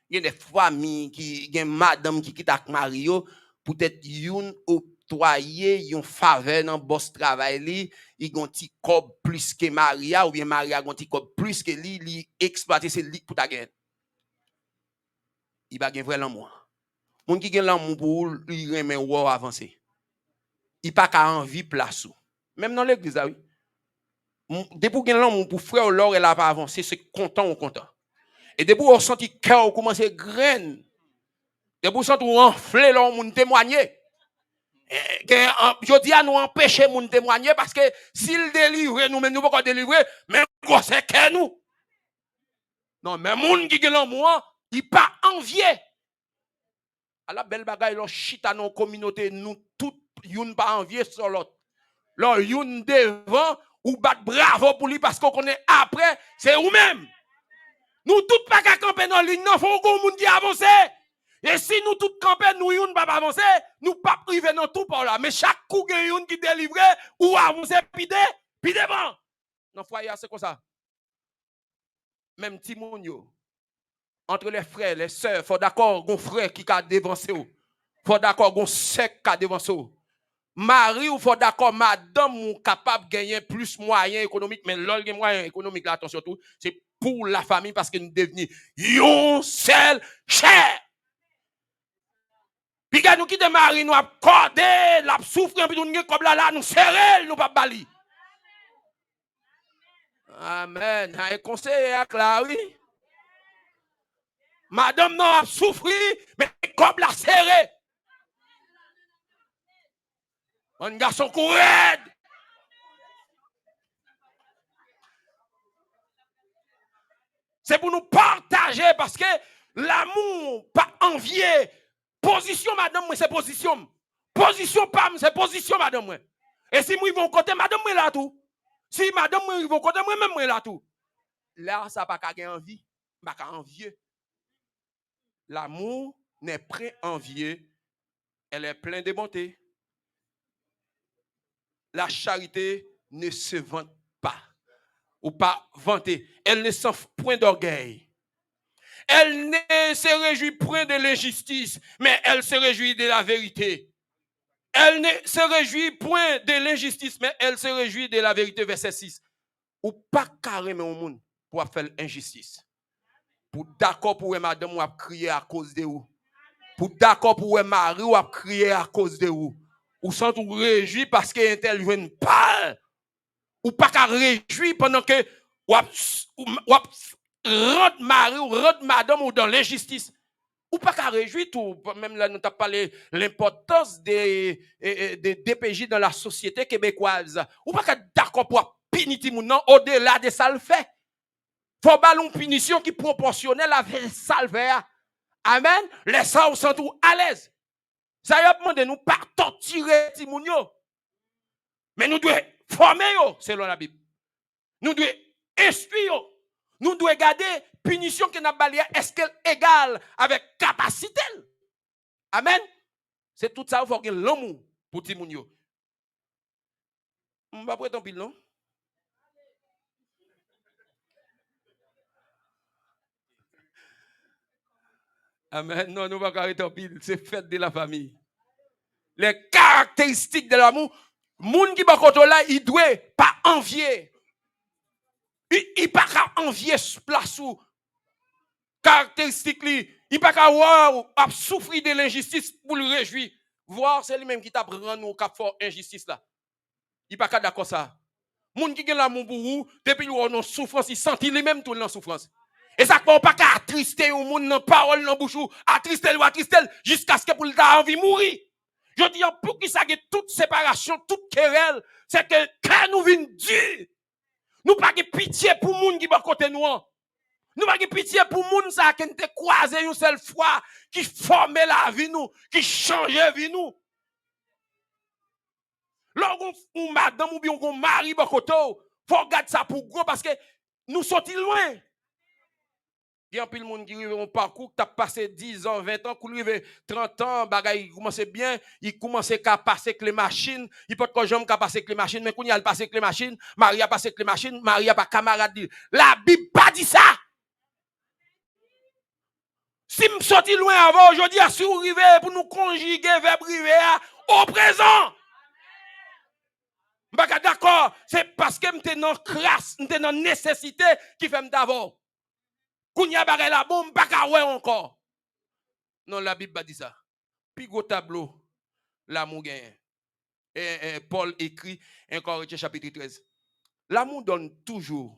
Il y a des familles qui, il y a madame qui quitte avec Mario, peut-être une octroyer, une faveur dans le boss travail, il a un petit cob plus que Maria, ou bien Maria a un petit cob plus que lui, il exploite ses lits pour ta gueule. Il va gagner vrai l'amour. Mon qui gagne l'amour pour lui remet ou avancer. Il pas qu'à envie place. Même dans l'église, oui. Depuis que l'amour pour frère l'or elle a pas avancé, c'est content ou content. Et depuis on sent que cœur commence à graine. Depuis on sent qu'on enflé là on témoigner. Je dis à nous empêcher de témoigner parce que s'il délivre, nous-mêmes nous ne pouvons pas délivrer, mais c'est que nous. Non, mais les gens qui ont l'amour, ils ne sont pas enviés. À la belle bagaille, ils chita dans la communauté, nous tous, ils ne pas enviés sur l'autre. Là, ils devant, ou battre bravo pour lui parce qu'on connaît après, c'est vous-même. Nous tous pas qu'à camper dans la ligne, il faut que les gens qui avancent. Et si nous tous camper, nous ne pas avancer, nous ne pas priver dans tout par là. Mais chaque coup, il y a une qui délivre ou avance, puis devant. Dans le foyer, c'est comme ça. Même Timonio, entre les frères, les sœurs, il faut d'accord, un frère qui a dévancé. Il faut d'accord, un sec qui a dévancé. Marie, il faut d'accord, madame, ou capable de gagner plus moyens économiques, mais l'ol gagne moyens économiques, là, attention tout, c'est pour la famille parce que nous devenons yon seul chair. Puis quand nous quittons Marie, nous avons cordé, nous avons souffert, puis nous avons comme là, nous serrons, nous pas bali. Amen. Un conseil à Clary. Madame non a souffert, mais comme la serré. Un garçon courant. C'est pour nous partager parce que l'amour, pas envier. Position, madame, c'est position. Position, pam, c'est position, madame. Et si moi, ils vont côté, madame, moi, là tout. Si madame, ils vont côté, moi, même, moi, là tout. Là, ça n'a pas qu'à envie. Pas qu'à envier. L'amour n'est pas envié. Elle est pleine de bonté. La charité ne se vante pas. ou pas vanter. Elle ne s'enfle point d'orgueil. Elle ne se réjouit point de l'injustice, mais elle se réjouit de la vérité. Elle ne se réjouit point de l'injustice, mais elle se réjouit de la vérité. Verset 6. Ou pas carrément au monde pour faire l'injustice. Pour d'accord pour madame ou crier à cause de vous. Pour d'accord pour mari ou crier à cause de vous. Ou sans tout réjouir parce qu'elle ne parle. Ou pas qu'à réjouir pendant que ou rentre mari ou rentre madame ou dans l'injustice. Ou pas qu'à réjouir tout. Même là, nous avons parlé de l'importance des DPJ dans la société québécoise. Ou pas qu'à d'accord pour punir tout le monde au-delà de ça le fait. Il faut avoir une punition qui est proportionnelle avec ça le fait. Amen. Laissez vous sentir à l'aise. Ça y a demandé nous pas torturer tout le monde. Mais nous devons former selon la Bible. Nous devons instruire. Nous devons garder punition que n'a pas est-ce qu'elle est égale avec capacité. Amen. C'est tout ça il faut que l'amour pour tout le monde. On va prêter un pile non? Amen. Non, nous ne va pas arrêter un pile, c'est fête de la famille. Les caractéristiques de l'amour, moun qui va côté là, il doit pas envier. Il pas envier place ou caractéristique li, il pas qu'à souffrir de l'injustice pour le réjouir. Voir c'est lui-même qui t'a rendre nous cap fort injustice là. Il pas qu'à d'accord ça. Moun qui gen l'amour pour vous, depuis ou non souffrance, il sentit lui-même tout dans souffrance. Et ça ne pas qu'à attrister ou moun nan parole nan bouche ou attrister jusqu'à ce que pour ta envie mourir. Je dis pour qui ça get toute séparation, toute querelle, c'est que quand nous vinn Dieu, nous pas de pitié pour moun qui va côté nous. Nous pas de pitié pour moun ça qui te croisé une seule fois, qui formait la vie nous, qui changeait la vie nous. Lorsqu'on ou madame ou bien on mari ba côté, faut garder ça pour gros parce que nous sortis loin. Il y a un pile monde qui arrive un parcours, qui a passé 10 ans, 20 ans, qui arrive 30 ans, bagay, il commence bien, il commence à passer avec les machines, il peut pas jamais passer avec les machines, mais quand il a passé avec les machines, Marie a passé avec les machines, Marie a pas camarade. La Bible pas dit ça. Si me sorti loin avant aujourd'hui, à si vous arrivez pour nous conjuguer verbe privé au présent. Je suis d'accord, c'est parce que je suis dans classe, je suis dans nécessité qui fait d'abord. Kounya bagay la bombe, pas qu'à ouais encore. Non, la Bible pas dit ça. Puis gros tableau, l'amour gagne. Et Paul écrit, en Corinthiens chapitre 13. L'amour donne toujours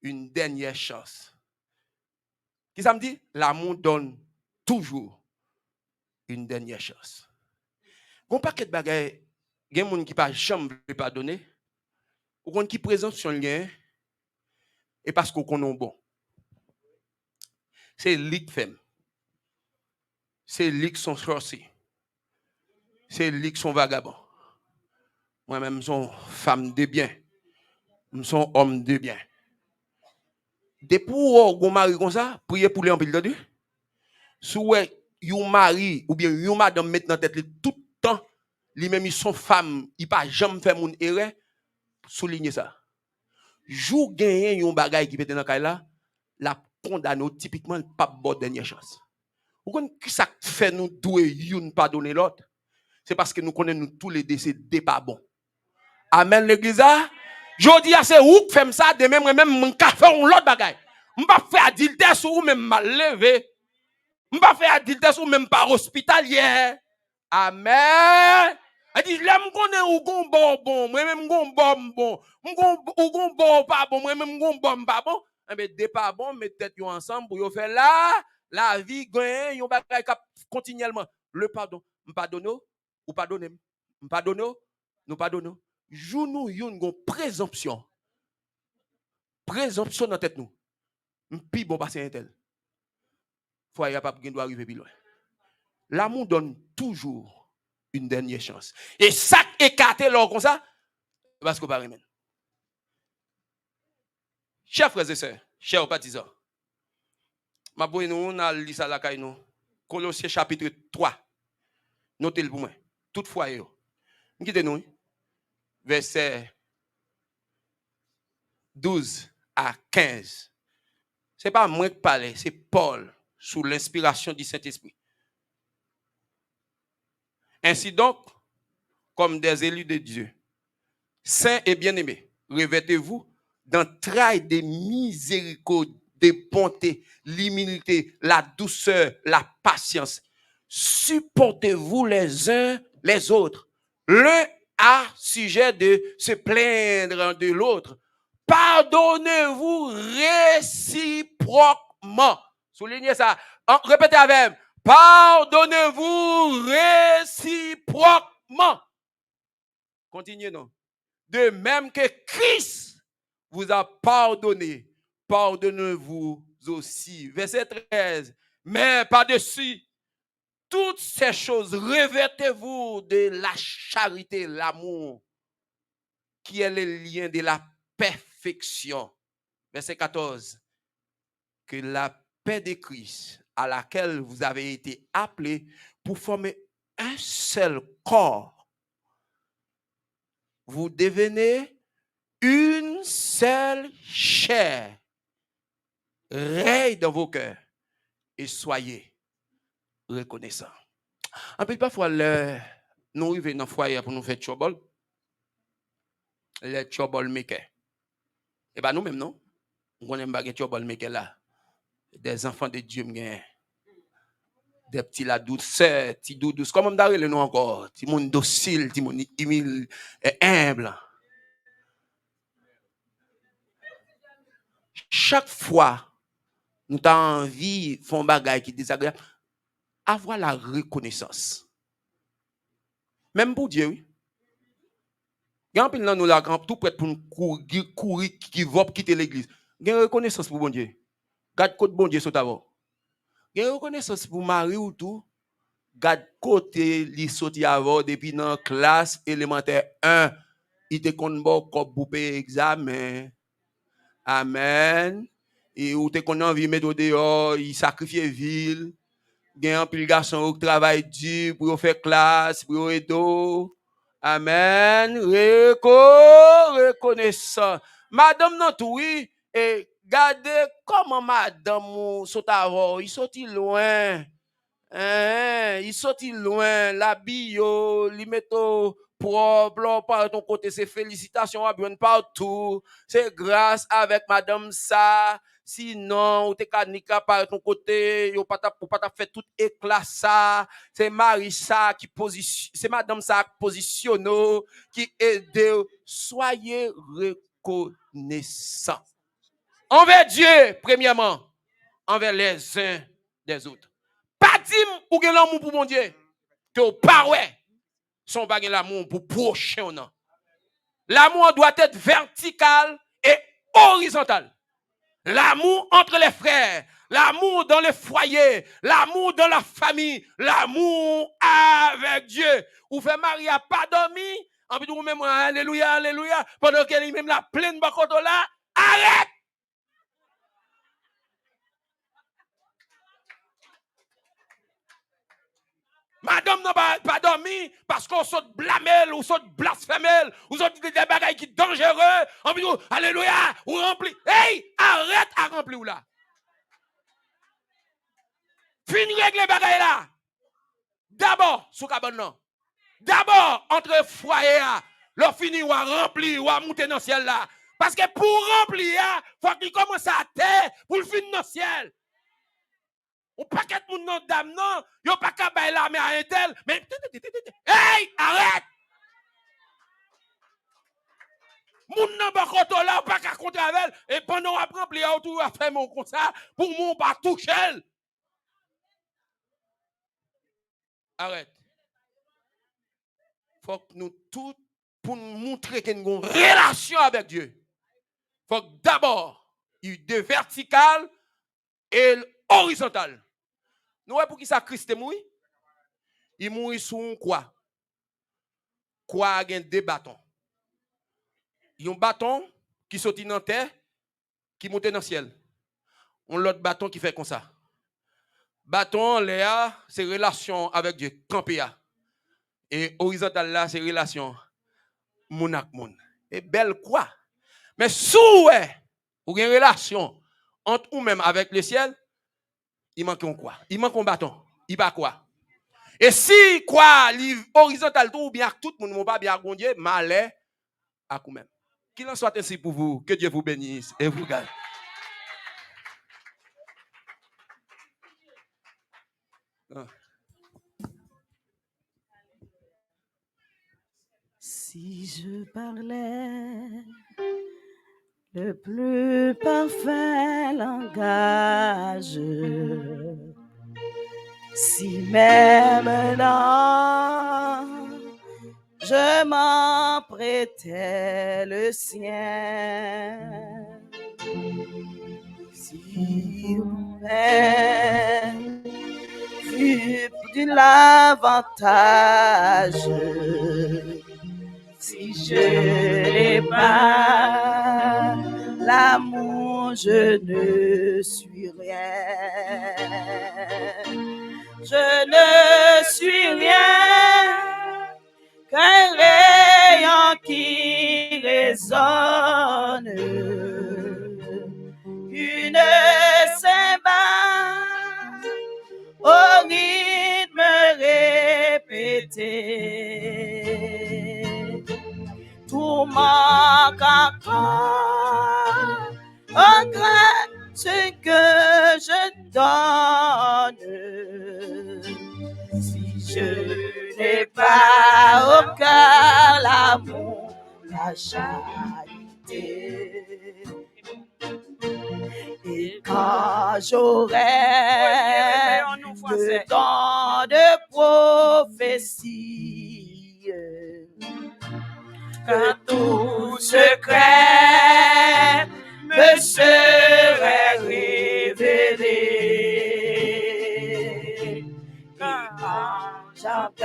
une dernière chance. Qui ça me dit? L'amour donne toujours une dernière chance. Gon paquet de bagay, gen moun qui pas jamais pardonner, ou kon qui présente son lien et parce qu'on connaît bon. C'est lui qui fait. C'est lui qui sont sorciers. C'est lui qui sont vagabonds. Moi-même, je suis femme de bien. Je suis homme de bien. Depuis que vous mari comme ça, priez pour les en pile de Dieu. Si vous mari ou bien vous madame maintenant tête tout le temps, lui-même ils sont femmes, ils pas jamais faire mon erreur, souligner ça. Jou gagner yon bagay qui peut dans là, la condamne typiquement pas bonne dernière chance. Vous connaissez qui ça fait nous douer yon pardonner l'autre? C'est parce que nous connaissons tous les décédés pas bon. Amen l'église. Jodi a c'est ou fait ça de même mon ka faire l'autre bagay. M'pa faire adultère ou même mal levé. M'pa faire adultère ou même par hospitalier. Amen. Elle dit là me connais ou gon bon, moi même gon bon. Ou gon bon pas bon, moi même gon bon pas bon. Mais des pas bon mais tête yo ensemble pour yo faire là la vie gagne yon bagay continuellement le pardon. M'pardonne ou pardonner. M'pardonne nous pardonnons. Jou nous yon gon présomption. Présomption dans tête nous. M'pi bon passer un tel. Faut y a pas doit arriver plus loin. L'amour donne toujours une dernière chance. Et ça écarté l'or comme ça parce qu'on pas remen. Chers frères et sœurs, chers partisans. Ma boy nous on a lu ça la kay nous. Colossiens chapitre 3. Notez-le pour moi. Toutefois yo. M'quittez nous. Verset 12 à 15. Ce n'est pas moi qui parle, c'est Paul, sous l'inspiration du Saint-Esprit. Ainsi donc, comme des élus de Dieu, saints et bien-aimés, revêtez-vous d'entrailles de miséricorde, de bonté, l'humilité, la douceur, la patience. Supportez-vous les uns les autres. L'un a sujet de se plaindre de l'autre. Pardonnez-vous réciproquement. Soulignez ça. Répétez avec moi. Pardonnez-vous réciproquement. Continuez, non. De même que Christ vous a pardonné, pardonnez-vous aussi. Verset 13. Mais par-dessus toutes ces choses, revêtez-vous de la charité, l'amour, qui est le lien de la perfection. Verset 14. Que la paix de Christ, à laquelle vous avez été appelés pour former un seul corps, vous devenez une seule chair, règne dans vos cœurs et soyez reconnaissants. En plus, parfois, nous arrivons dans le foyer pour nous faire tchobol. Les tchobol maker. Et bien, nous-mêmes, non? On aime pas les tchobol maker là. Des enfants de Dieu, des petits la douceur, petits doudous. Comment on le nom encore? Petit monde docile, petit monde humile et humble. Chaque fois, nous avons envie de faire un bagage qui est désagréable, avoir la reconnaissance. Même pour Dieu, oui. Quand nous la tout prêt pour nous courir, qui va quitter l'église. Il y a une reconnaissance pour bon Dieu. Garde côté bon Dieu sur ta voix. Il y a une reconnaissance pour Marie ou tout. Garde côté li sorti avant depuis dans classe élémentaire 1. Il te compte bon comme pour payer examen. Amen. Et ou te connaît envie mettre dehors, il sacrifie ville. Il y a un pile garçon qui travaille dur pour faire classe, pour aider. Amen. Reconnaissant. Madame non tout oui et regardez comment madame saute avant, il sorti loin. Il sorti loin, la bio, li metto propre par ton côté, c'est félicitations à bien partout. C'est grâce avec madame ça. Sinon, ou te kanika par ton côté, yo pas ta fait tout éclat ça. C'est Marie ça qui positionne, c'est madame ça qui positionne, qui aide. Soyez reconnaissants. Envers Dieu, premièrement, envers les uns des autres. Pas dire ou gen l'amour pour mon Dieu. Que pas ouais. Son pas gen l'amour pour prochain. L'amour doit être vertical et horizontal. L'amour entre les frères, l'amour dans le foyer, l'amour dans la famille, l'amour avec Dieu. Ou fait Marie a pas dormi, en plus vous même alléluia, alléluia, pendant qu'elle même la pleine bakoto là, arrête. Madame n'a pas dormi parce qu'on saute blamel ou saute blasphémel ou saute des bagailles qui sont dangereux. En plus, alléluia, ou rempli. Hey, arrête à remplir ou là. Fini régler les bagailles là. D'abord, sous cabane non. D'abord, entre foyer, leur fini ou à remplir ou à monter dans le ciel là. Parce que pour remplir, il faut qu'il commence à terre pour le finir dans le ciel. Ou pas qu'être mon nom d'âme, non. Yo pas qu'à bailler l'armée à un tel. Mais, hey, arrête! Moun nan ba koto là, ou pas qu'à compter avec elle. Et pendant qu'on apprend, pli à autour, à faire mon comme ça, pour mon pas toucher elle. Arrête. Faut que nous tous, pour nous montrer qu'il y a une relation avec Dieu, faut que d'abord, il y ait de vertical et horizontal. Nous voyons pour qui ça Christ est mort? Il mourit sous un quoi? Quoi a deux bâtons. Il y a un bâton qui saute dans la terre, qui monte dans le ciel. On l'autre bâton qui fait comme ça. Bâton, Léa, c'est relation avec Dieu, campéa. Et horizontal là, c'est relation moun ak moun. Et belle quoi? Mais sous ou une relation entre vous-même avec le ciel, il manque un quoi? Il manque un bâton. Il va quoi? Et si quoi, horizontal tout ou bien tout le monde ne va pas bien Dieu, malheur à vous-même. Qu'il en soit ainsi pour vous, que Dieu vous bénisse et vous garde. Si je parlais le plus parfait langage, si même maintenant je m'en prêtais le sien, si vu de l'avantage, si je n'ai pas l'amour, je ne suis rien. Je ne suis rien qu'un rayon qui résonne, une cymbale au rythme répété. Tout manque encore en grâce ce que je donne. Si je n'ai pas au cœur l'amour, la charité, et quand j'aurai le don de prophétie, quand tout secret me serait révélé, quand j'entendrai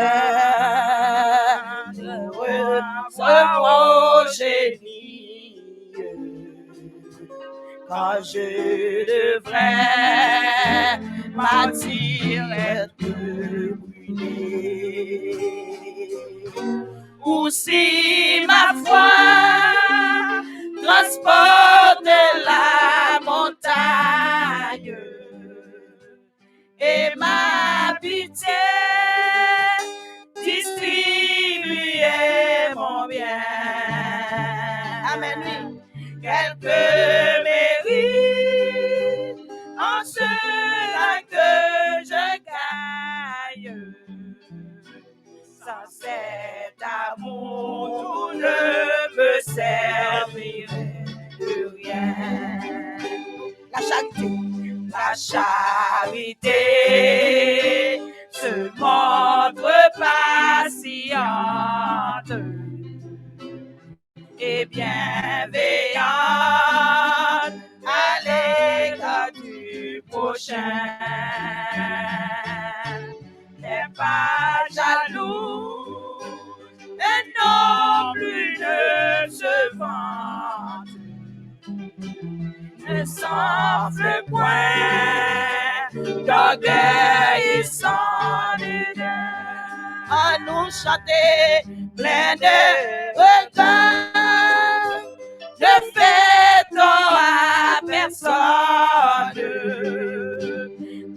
ce mot génie, quand je devrais bâtir être brûlé, ou si ma foi transporte la montagne et ma pitié distribuer mon bien. Amen. Quelque mérite en cela que je gagne. Sans cet amour, tout ne me servirait de rien. La charité se montre patiente et bienveillante à l'égard du prochain. N'est pas jaloux et non plus ne se vante, ne s'enfle point d'orgueil sans dédain. À nous chanter plein de regards, ne fait tort à personne.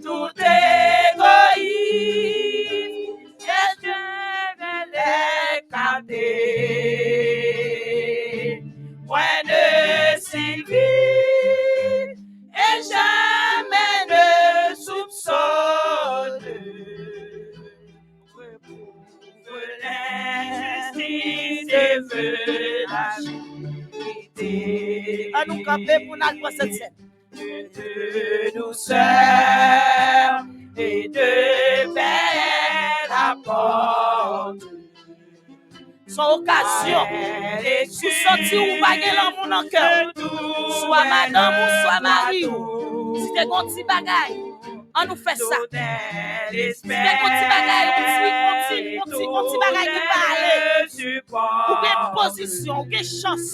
Tout égoïsme est écarté. Point de Sylvie et jamais ne soupçonne. Reprouve l'injustice et veut la charité. À nous camper pour notre cette scène. De douceur et de paix apporte. Son occasion sous sortir ou baguer l'amour dans le cœur, soit madame ou soit mari, si t'es un petit bagaille, on nous fait ça. Si t'es un petit bagaille, on petit bagaille qui parle, ou bien position, ou bien chance.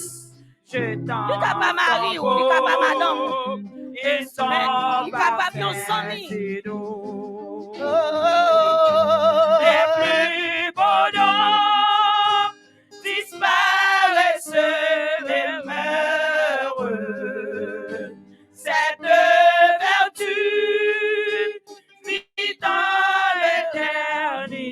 Je t'en prie, pas mari ou pas madame, et sans pas bien sonner. Les plus beaux dons disparaissent les mains.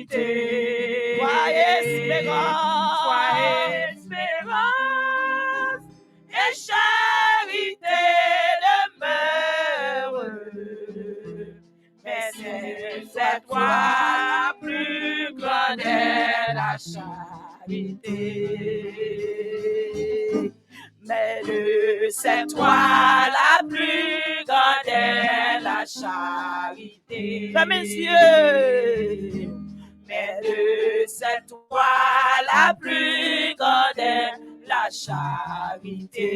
charité. Soyez espérance. Soyez espérance Et charité demeure. mais c'est toi la plus grande est la charité. Mais c'est toi la plus grande est la charité. Ferme mes yeux. Mais c'est toi la plus grande est la charité.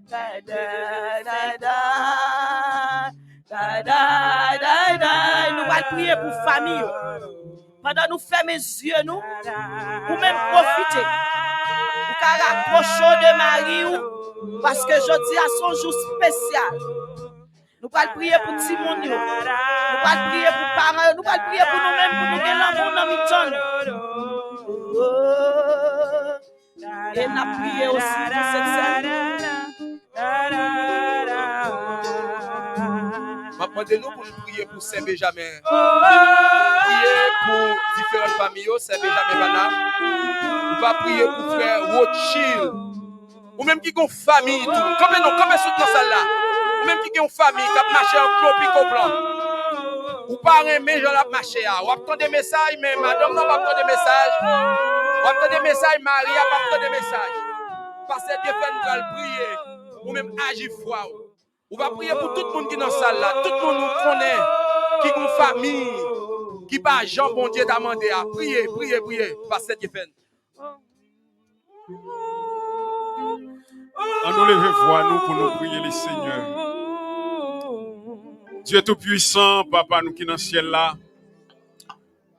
Da, da, da, da. Da, da, da, da. Nous allons prier pour famille. Pendant nous fermer les yeux, nous, pour même profiter. Pour qu'à rapprocher de Marie, parce que je dis à son jour spécial. Nous allons prier pour Timon, nous allons prier pour parents, nous allons prier pour nous-mêmes, pour nous gagner l'amour dans le temps. Et nous allons prier aussi pour cette scène. Demandez-nous pour nous prier pour Saint-Benjamin. Prier pour différentes familles, Saint-Benjamin Vana. On va prier pour frère Rothschild. Ou même qui ont une famille, tout. Comme nous, comme nous dans celle-là. Ou même qui ont une famille, qui a marché en clopie complet. Ou pas aimer, j'en ai marché. Ou attendre des messages, mais madame, non, pas attendre des messages. Ou attendre des messages, Marie, pas attendre des messages. Parce que Dieu fait nous prier. Ou même agir foi. On va prier pour tout le monde qui est dans la salle là. Tout le monde nous connaît, qui a une famille, qui pas Jean bon Dieu demandé à prier, prier, prier. Parce que Dieu fait. On nous lève voix nous pour nous prier les Seigneurs. Dieu Tout-Puissant, Papa, nous qui dans le ciel là,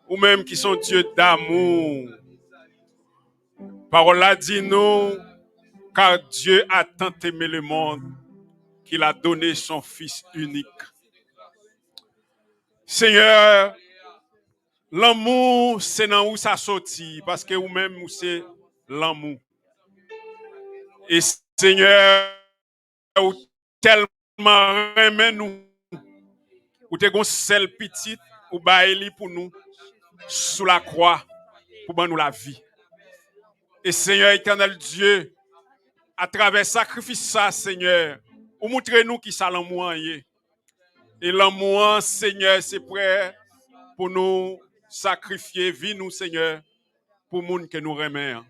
ou même qui sont Dieu d'amour. Parole là dit nous, car Dieu a tant aimé le monde qu'il a donné son Fils unique. Seigneur, l'amour, c'est dans où ça sortit, parce que vous-même, c'est l'amour. Et Seigneur, ou tellement aimé nous, ou te gon seul petit, ou baili pour nous, sous la croix, pour nous la vie. Et Seigneur éternel Dieu, à travers sacrifice ça, Seigneur, ou montrez-nous qui ça l'amour est. Et l'amour, Seigneur, c'est prêt pour nous sacrifier, vie nous, Seigneur, pour le monde que nous remercions.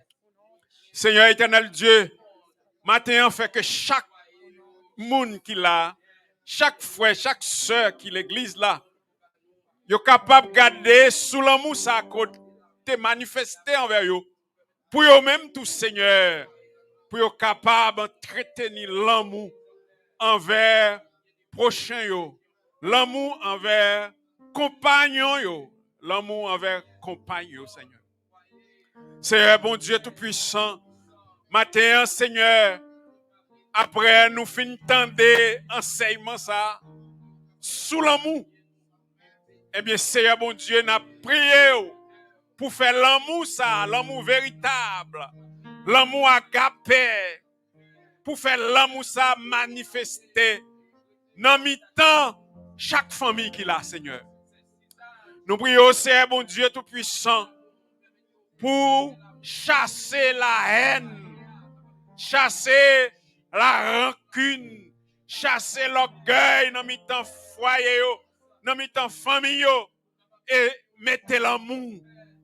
Seigneur éternel Dieu, matin, fait que chaque monde qui l'a, chaque frère, chaque soeur qui l'église là, est capable de garder sous l'amour ça te manifester envers eux. Pour eux-mêmes, tout Seigneur, pour eux capable d'entretenir l'amour envers prochain yo, l'amour envers compagnon yo, l'amour envers compagne yo, Seigneur. Seigneur, bon Dieu tout-puissant, matin, Seigneur, après nous finissons d'entendre enseignement ça, sous l'amour, eh bien, Seigneur, bon Dieu, nous avons prié pour faire l'amour ça, l'amour véritable, l'amour agapé, pour faire l'amour ça manifester dans mi-temps chaque famille qu'il a, Seigneur. Nous prions, Seigneur, bon Dieu tout-puissant, pour chasser la haine, chasser la rancune, chasser l'orgueil dans mi-temps foyer, dans mi-temps famille, et mettez l'amour,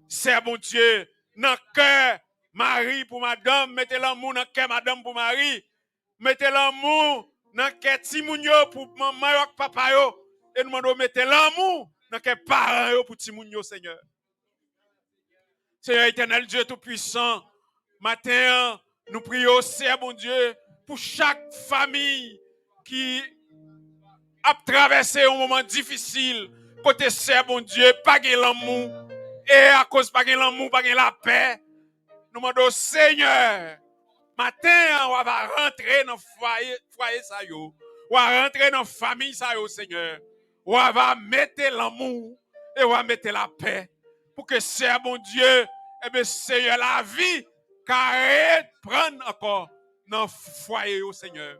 Seigneur, bon Dieu, dans le cœur, Marie pour madame, mettez l'amour dans le cœur, madame pour Marie, mettez l'amour dans le cœur Timounio pour maman et papa, et nous demandons mettez l'amour dans le cœur parents pour Timounio, Seigneur. Seigneur éternel Dieu tout-puissant, matin, nous prions, Seigneur bon Dieu, pour chaque famille qui a traversé un moment difficile, côté Seigneur bon Dieu, pas de l'amour, et à cause pas de l'amour, pas de la paix, nous demandons, Seigneur, matin, on va rentrer dans le foyer ça yo, on va rentrer dans la famille ça yo, Seigneur, on va mettre l'amour et on va mettre la paix. Pour que Seigneur bon Dieu, eh bien, Seigneur, la vie, carré, prendre encore dans le foyer, au Seigneur.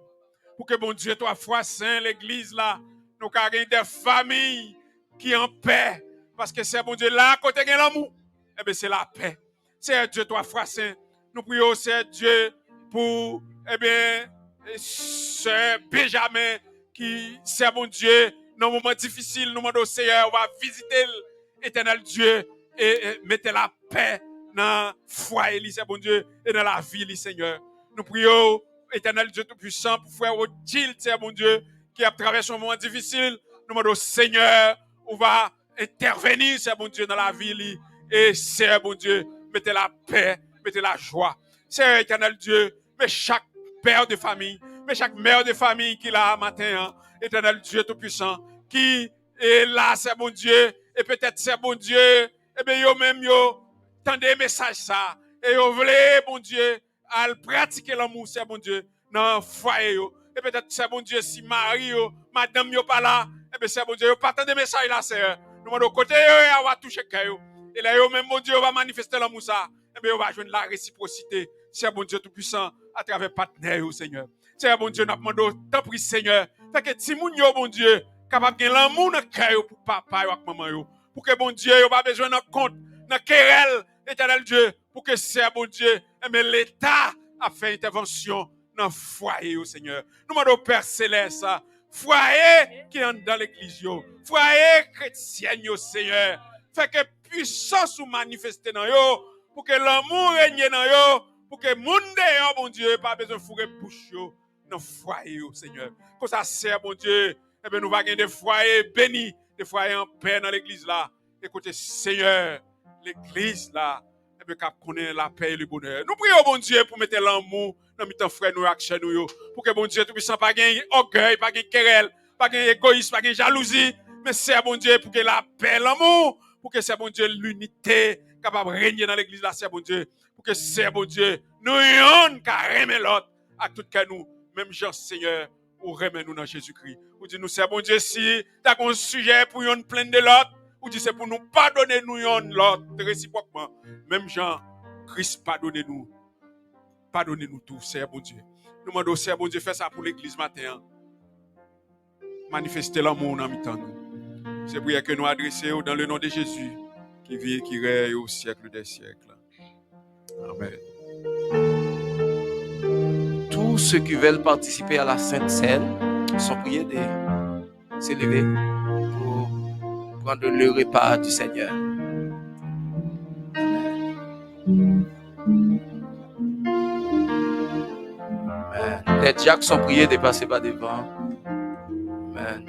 Pour que bon Dieu, toi, foi saint, l'église là, nous carré des familles, qui est en paix. Parce que c'est bon Dieu, là, côté de l'amour, eh bien, c'est la paix. C'est Dieu, toi, frère saint. Nous prions, c'est Dieu, pour, eh bien, c'est Benjamin qui, c'est bon Dieu, dans un moment difficile, nous demandons au Seigneur, on va visiter l'éternel Dieu et mettre la paix dans le foyer, c'est bon Dieu, et dans la vie, Seigneur. Nous prions, éternel Dieu Tout-Puissant, pour frère Odile, c'est bon Dieu, qui a traversé un moment difficile. Nous demandons au Seigneur, on va intervenir, c'est bon Dieu, dans la vie, et c'est bon Dieu, mettez la paix, mettez la joie. C'est éternel Dieu, mais chaque père de famille, mais chaque mère de famille qui l'a matin, hein, éternel Dieu Tout-Puissant, qui est là, c'est bon Dieu, et peut-être c'est bon Dieu, et bien, yo même, yo, tendez message ça, et yo voulez, bon Dieu, à pratiquer l'amour, c'est bon Dieu, dans le foyer, yo. Et peut-être c'est bon Dieu, si Marie, yo, madame, yo pas là, et bien, c'est bon Dieu, yo pas tendez message là, c'est, nous demandons côté, yo, on va toucher cœur, et là, yo même, bon Dieu, va manifester l'amour ça, et bien, on va jouer la réciprocité, c'est bon Dieu Tout-Puissant, à travers partenaire, Seigneur. C'est bon Dieu, nous demandons, tant pis, Seigneur, fait que si moun yo, bon Dieu, capable de gagner l'amour dans le cœur pour papa et maman yo. Pour que bon Dieu, yo pas besoin de compte, dans querelle, éternel Dieu, pour que c'est bon Dieu, mais l'État a fait intervention dans le foyer, au Seigneur. Nous demandons au Père Céleste, foyer qui est dans l'église, foyer chrétien, au Seigneur. Fait que puissance ou manifester dans yo, pour que l'amour règne dans yo, pour que le monde dehors, bon Dieu, pas besoin de fourrer bouche yo dans le foyer, au Seigneur. Comme ça, c'est bon Dieu. Eh bien, nous allons gagner des foyers bénis, des foyers en paix dans l'église là. Écoutez, Seigneur, l'église là, eh bien, qu'on connaît la paix et le bonheur. Nous prions, bon Dieu, pour mettre l'amour dans nos frères, nous, action, nous, pour que bon Dieu, tout puissant, pas gagner orgueil, pas gagner querelle, pas gagner égoïsme, pas gagner jalousie, mais c'est bon Dieu pour que la paix, l'amour, pour que c'est bon Dieu, l'unité, capable de régner dans l'église là, c'est bon Dieu, pour que c'est bon Dieu, nous yon, carrément l'autre, à tout cas nous, même Jean, Seigneur, ou remet nous dans Jésus-Christ. Ou dit nous, c'est bon Dieu, si tu as un sujet pour yon plein de l'autre, ou dit c'est pour nous pardonner nous yon l'autre, réciproquement. Même Jean-Christ, pardonnez-nous tout, c'est bon Dieu. Nous demandons, c'est bon Dieu, fais ça pour l'église matin. Manifestez l'amour dans mi-temps nous. C'est prière que nous adressons dans le nom de Jésus, qui vit et qui règne au siècle des siècles. Amen. Tous ceux qui veulent participer à la Sainte Seine sont priés de s'élever pour prendre le repas du Seigneur. Amen. Les diacres sont priés de passer par devant. Amen.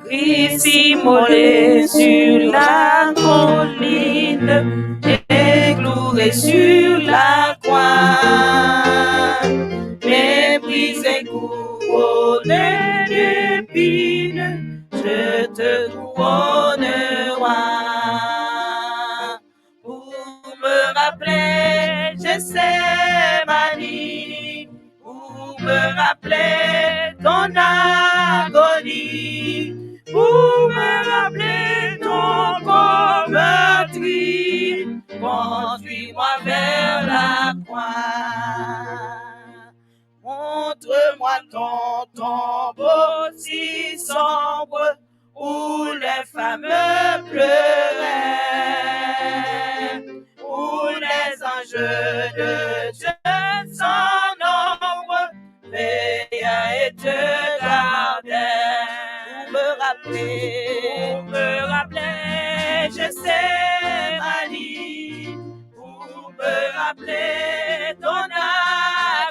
Christ immolé sur la colline, écloué sur la croix, méprisé, couronné d'épines, je te couronne, roi. Pour me rappeler, je sais ma vie, pour me rappeler ton agonie, pour me rappeler ton corps meurtri, conduis-moi vers la croix. Montre-moi ton tombeau si sombre où les femmes pleuraient, où les anges de Dieu sans nombre veillaient et te gardaient. Pour me rappeler, je sais ma vie, pour me rappeler ton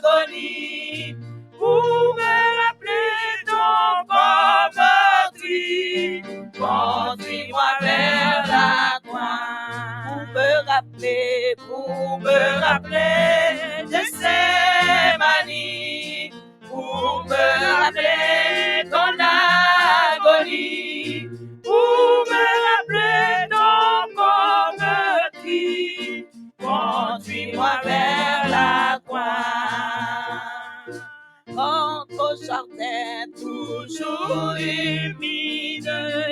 agonie, pour me rappeler ton corps meurtri, conduis-moi vers la croix. Pour me rappeler, je sais ma vie, pour me rappeler ton agonie, pour me rappeler ton corps meurtri, conduis-moi vers jardin toujours humide,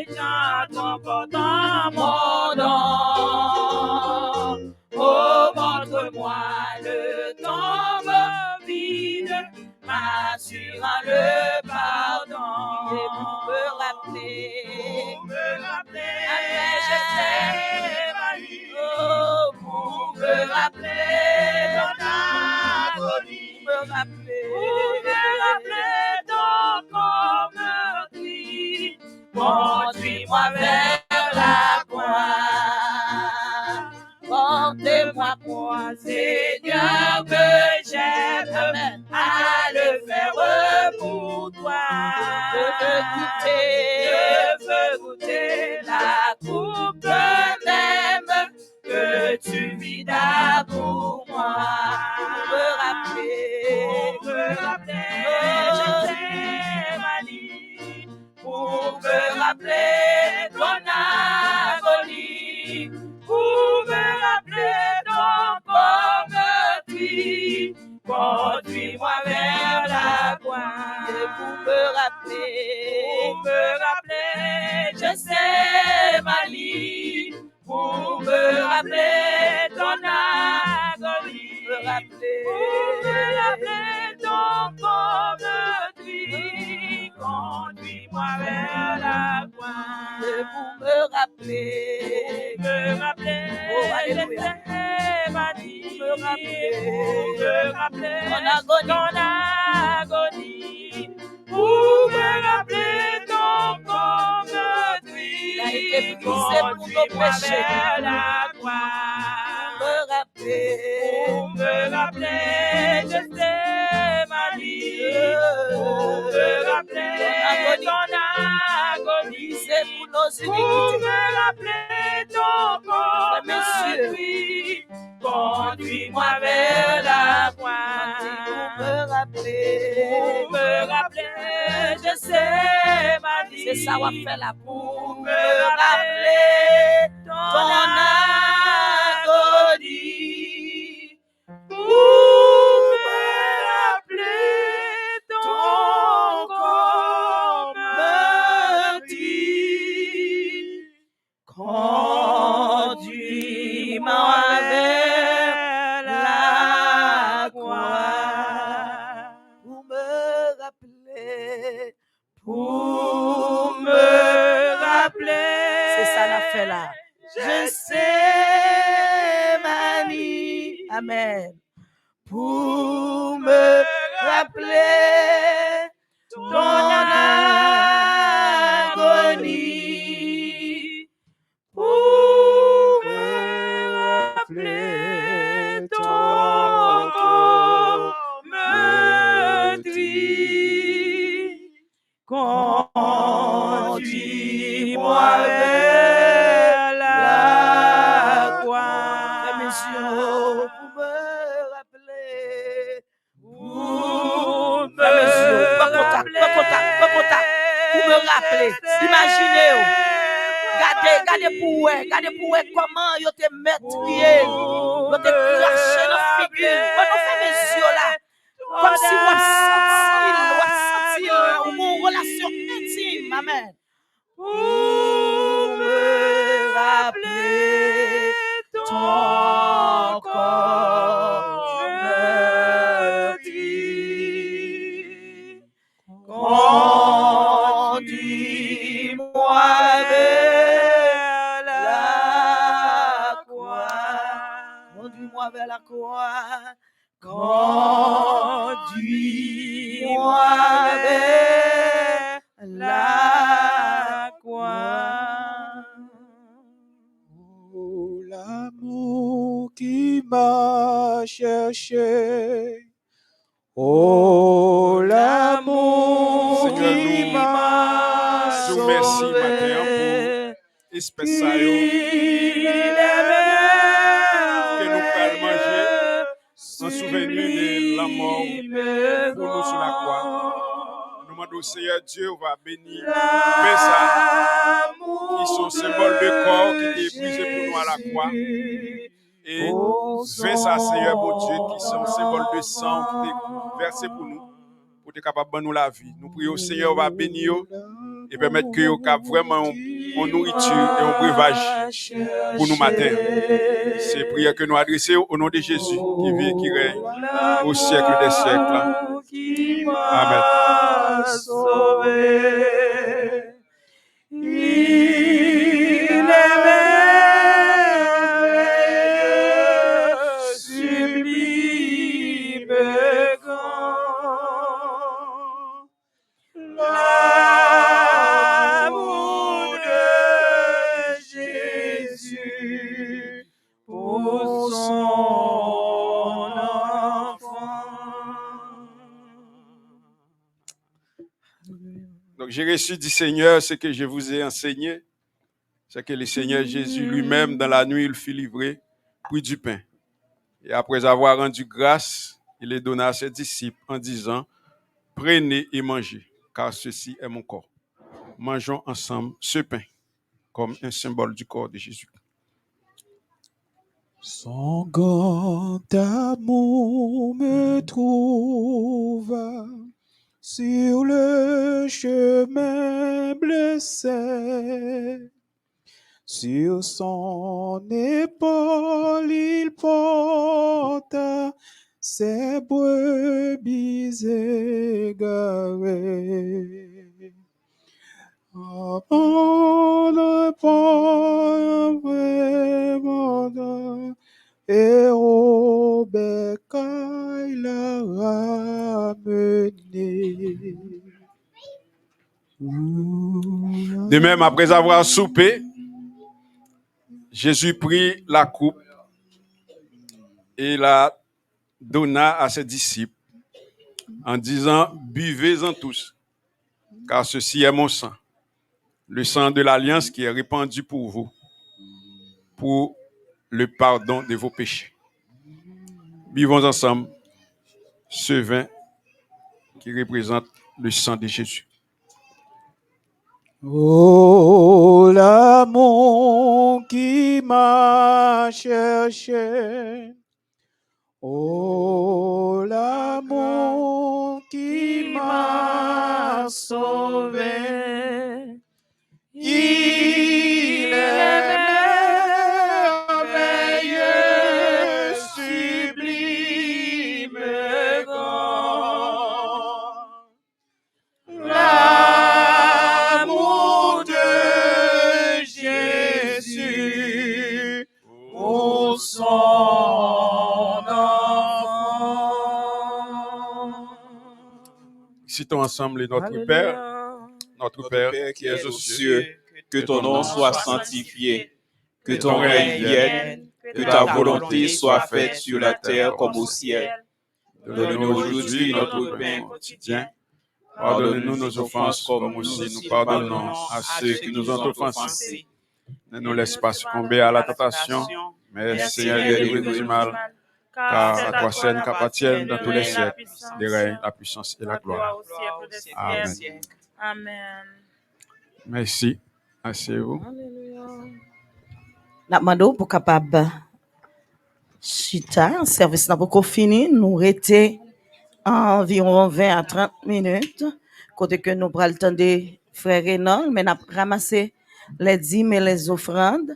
j'attends pourtant mon don. Oh, montre-moi le tombe vide, m'assurant le pardon. Et pour me rappeler, je sais ma vie. Oh, pour me rappeler ton agonie, pour me rappeler ton corps meurtri, conduis-moi vers la croix. Portez-moi croix, Seigneur, que j'aime à le faire pour toi. Je veux goûter la coupe même que tu vidas pour moi. Pour me rappeler, je t'aime, Mali, pour me rappeler ton agonie, pour me rappeler ton corps meurtri, conduis-moi vers la croix. Et pour me rappeler, je sais ma vie, pour me rappeler ton agonie, pour me rappeler ton corps meurtri, conduis-moi vers la croix. Et pour me rappeler, oh alléluia, ma vie, pour me rappeler ton agonie, pour me rappeler ton corps meurtri, il a été brisé pour nos péchés, la croix. Pour me rappeler, je sais ma vie, pour me rappeler ton agonie, c'est pour nos iniquités, pour me rappeler ton corps meurtri, conduis-moi vers la croix. Pour me rappeler, je sais ma vie, c'est ça, on va faire la pour me rappeler ton agonie, pour me rappeler ton corps meurtri, conduis-moi vers la croix. Pour me rappeler, c'est ça la fait là. Je sais ma vie, amen. Pour me rappeler ton agonie, pour me rappeler ton corps meurtri, conduis-moi vers la croix. Fais mes yeux pour me rappeler, pour me rappeler. Imaginez, regardez pour comment yo te meurtrier, yo te craché dans figure. Quand on fait mes yeux là, comme si on sentit une relation intime, amen. Pour me rappeler ton corps meurtri, conduis-moi vers la croix, conduis-moi vers la croix, conduis-moi vers la croix. Oh, l'amour qui m'a cherché. Oh, l'amour Seigneur, qui nous m'a disons merci matin sauvé. pour espèce ça yo que nous pouvons manger en souvenir de la mort pour nous sur la croix. Nous demandons au Seigneur Dieu va bénir ça qui sont symboles de corps qui étaient brisés pour nous à la croix. Et fais ça, Seigneur mon Dieu, qui sont symboles de sang qui étaient versés pour nous. pour être capable de nous la vie. Nous prions, Seigneur, va bénir et permettre que vous ayez vraiment une nourriture et un breuvage pour nous matin. C'est prière que nous adressons au nom de Jésus qui vit et qui règne au siècle des siècles. Amen. Il est merveilleux, sublime, grand. L'amour de Jésus pour son enfant. Donc j'ai reçu du Seigneur ce que je vous ai enseigné. C'est que le Seigneur Jésus lui-même, dans la nuit, il fut livré, prit du pain. Et après avoir rendu grâce, il les donna à ses disciples en disant, prenez et mangez, car ceci est mon corps. Mangeons ensemble ce pain, comme un symbole du corps de Jésus. Son grand amour me trouva sur le chemin blessé. Sur son épaule, il porta ses brebis égarées. Et au bercail l'a ramené. De même, après avoir soupé, Jésus prit la coupe et la donna à ses disciples en disant, buvez-en tous, car ceci est mon sang, le sang de l'alliance qui est répandu pour vous, pour le pardon de vos péchés. Buvons ensemble ce vin qui représente le sang de Jésus. Oh, l'amour qui m'a cherché. Oh, l'amour qui m'a sauvé. Il est merveilleux, sublime, grand. L'amour de Jésus pour son enfant. Citons ensemble notre Père. Notre Père qui es aux cieux, que ton nom soit sanctifié, que ton règne vienne, que ta volonté soit faite sur la terre comme au ciel. Donne-nous aujourd'hui notre pain quotidien. Pardonne-nous nos offenses comme aussi nous pardonnons à ceux qui nous ont offensés. Ne nous laisse pas succomber à la tentation, mais Seigneur, délivre-nous du mal. Car à toi seul qu'appartiennent dans tous les siècles les règnes, la puissance et la gloire. Amen. Amen. Merci. Asseyez-vous. N'a demandé pour capable chita service n'a pas fini, nous rester environ 20 à 30 minutes côté que nous prenons le temps de frère Renan mais n'a ramassé les dîmes et les offrandes.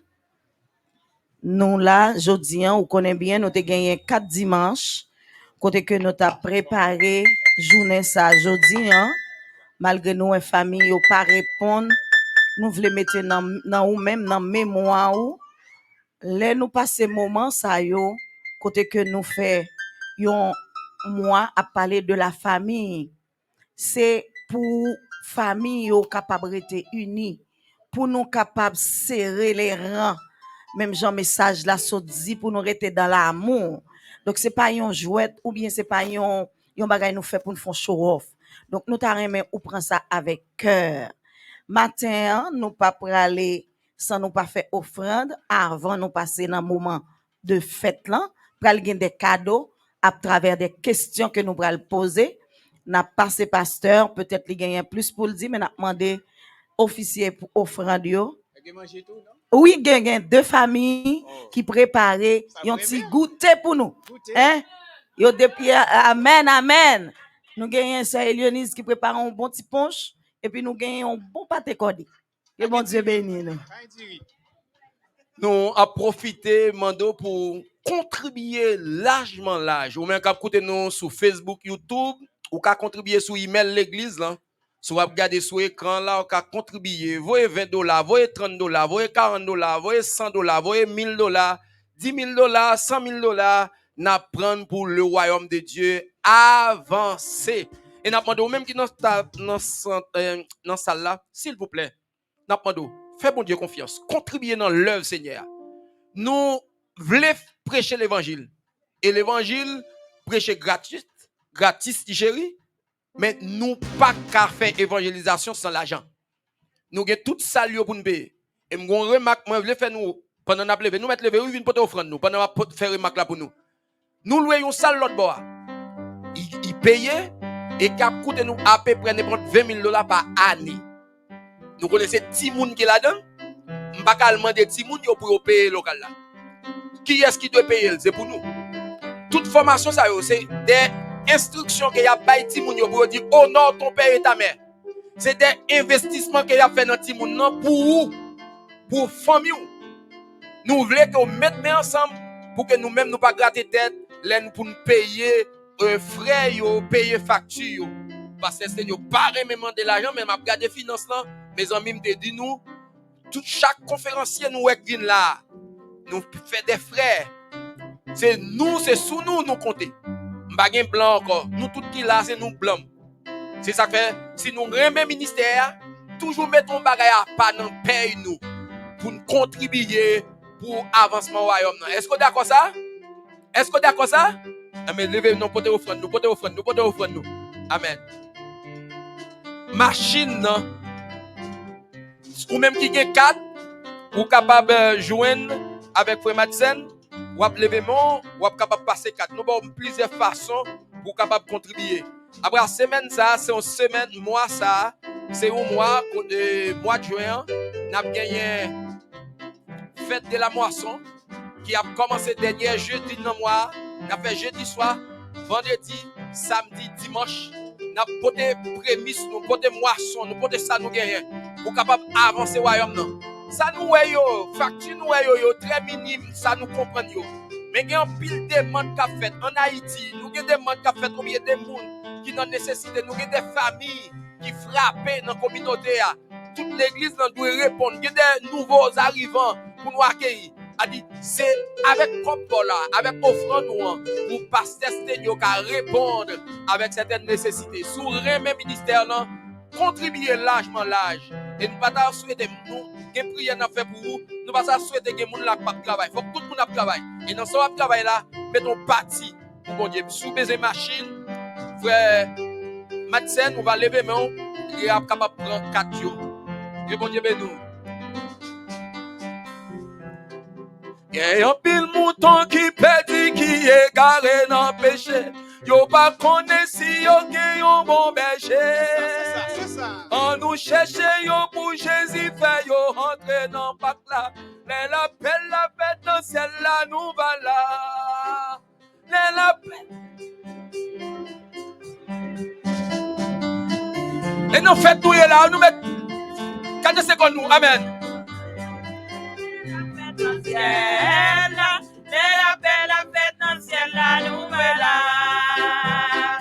Nous là jodi on connaît bien nous t'ai gagné 4 dimanches côté que nous t'a préparé journée ça jodi malgré nous une famille ou pas répondre nous voulons mettre dans ou même dans mémoire ou les nous passer moment ça yo côté que nous fait yon mois à parler de la famille c'est pour famille yo capable rester unie pour nous capable serrer les rangs même Jean message là so dit pour nous rester dans l'amour donc c'est pas yon jouet ou bien c'est pas yon bagay nous fait pour nous faire show off donc nous t'a remet ou prend ça avec cœur matin nous pas praler sans nous pas faire offrande avant nous passer dans moment de fête là pral gen des cadeaux à travers des questions que nous pral poser n'a passé pasteur peut-être li gagne plus pour le dire mais n'a demandé officier pour offrande yo oui gagne deux familles qui préparer un petit goûter pour nous hein yo depuis amen Nous gagnons ça Elionise qui prépare un bon petit punch et puis nous gagnons un bon pâté cordé. Que bon Dieu bénisse nous. Nous avons profité Mando pour contribuer largement ou même qu'à écouter nous sur Facebook, YouTube ou qu'à contribuer sur email l'église là. Si vous regardez sur l'écran là, vous qu'à contribuer, voyez $20, voyez $30, voyez $40, voyez $100, voyez $1000, $10,000, $100,000, n'a prendre pour le royaume de Dieu avancer. Et n'a demandé même qui dans salle là, s'il vous plaît, n'a demandé fais bon Dieu confiance. Contribuez dans l'œuvre Seigneur. Nous voulons prêcher l'évangile. Et l'évangile, prêcher gratis, chérie. Mais nous pas qu'à faire évangélisation sans l'argent. Nous avons tout ça pour nous payer. Et nous avons remarque, moi, je faire nous, pendant nous lever, nous mettre lever, nous venons offrande nous, pendant nous faire remarque là pour nous. Nous louons une salle l'autre bord. Il paye et qui a coûté nous à peu près $20,000 par année. Nous connaissons petit monde qui là dedans. On va pas demander petit monde pour payer local là. Qui est-ce qui doit payer? C'est pour nous. Toute formation ça c'est des instructions qu'il y a pas petit monde pour dire honore ton père et ta mère. C'est des investissements qu'il y a fait dans petit monde pour famille. Nous voulons que nous mettions ensemble pour que nous-mêmes nous pas gratter tête pour nous payer frais payer facture parce que Seigneur pas vraiment de l'argent mais m'a garder finance là. Mes amis me dit nous, tout chaque conférencier nous est là, nous fait des frères. C'est nous, c'est sous nous compter. Pas gain blanc encore. Nous tout qui là, c'est nous blanc. C'est ça que fait. Si nous remet ministère, toujours mettons bagay à pas dans paye nous pour nous contribuer pour avancement royaume. Est-ce que d'accord ça? Est-ce que d'accord ça? Amen. Levez nous porter offrande, nous porter offrande, nous porter offrande nous. Amen. Machine non. Ou même qui gagne 4, ou capable de joindre avec Frère Madsen, ou à lever mon, ou à capable passer 4. Nous avons plusieurs façons pour capable contribuer. Après la semaine ça, c'est une semaine, mois ça, c'est un mois de juin, nous avons gagné fête de la moisson qui a commencé dernier jeudi dans le mois, nous avons fait jeudi soir, vendredi, samedi, dimanche. Nous avons porté prémisse, nous avons porté moisson, nous avons porté ça, nous gagnons. Pour capable avancer royaume non. Ça nous est yo, facture nous est yo très minime, ça nous comprend yo. Mais il y a un pile de monde qui a fait en Haïti, nous avons des monde qui a fait combien de monde qui ont nécessité, nous avons des familles qui frappent dans la communauté. Toute l'église doit répondre, il y a des nouveaux arrivants pour nous accueillir. C'est avec Coppola, avec offrande pour pasteur Sténio qui répondre avec certaines nécessités. Sous le ministère là, contribuer largement l'âge. Et nous ne pouvons pas souhaiter, nous, que prière n'a fait pour vous, nous ne pouvons pas souhaiter que les gens ne travaillent. Il faut que tout le monde travaille. Et dans ce travail là, mettons parti pour bon Dieu. Sous baiser machine, frère Madsen, on va lever main, il est capable de prendre 4 jours. Que bon Dieu bénisse nous. Il y a un pile mouton qui perdit, qui est garé dans le péché. Yo pas connaît si yo gen yon bon berger. C'est ça. On nous cherche yo pour Jésus fait yo rentrer dans le bac là. Les l'appel la fête dans ciel là nous va là. Les l'appel. Et nous fête tout là, nous met 4 secondes nous. Amen. Il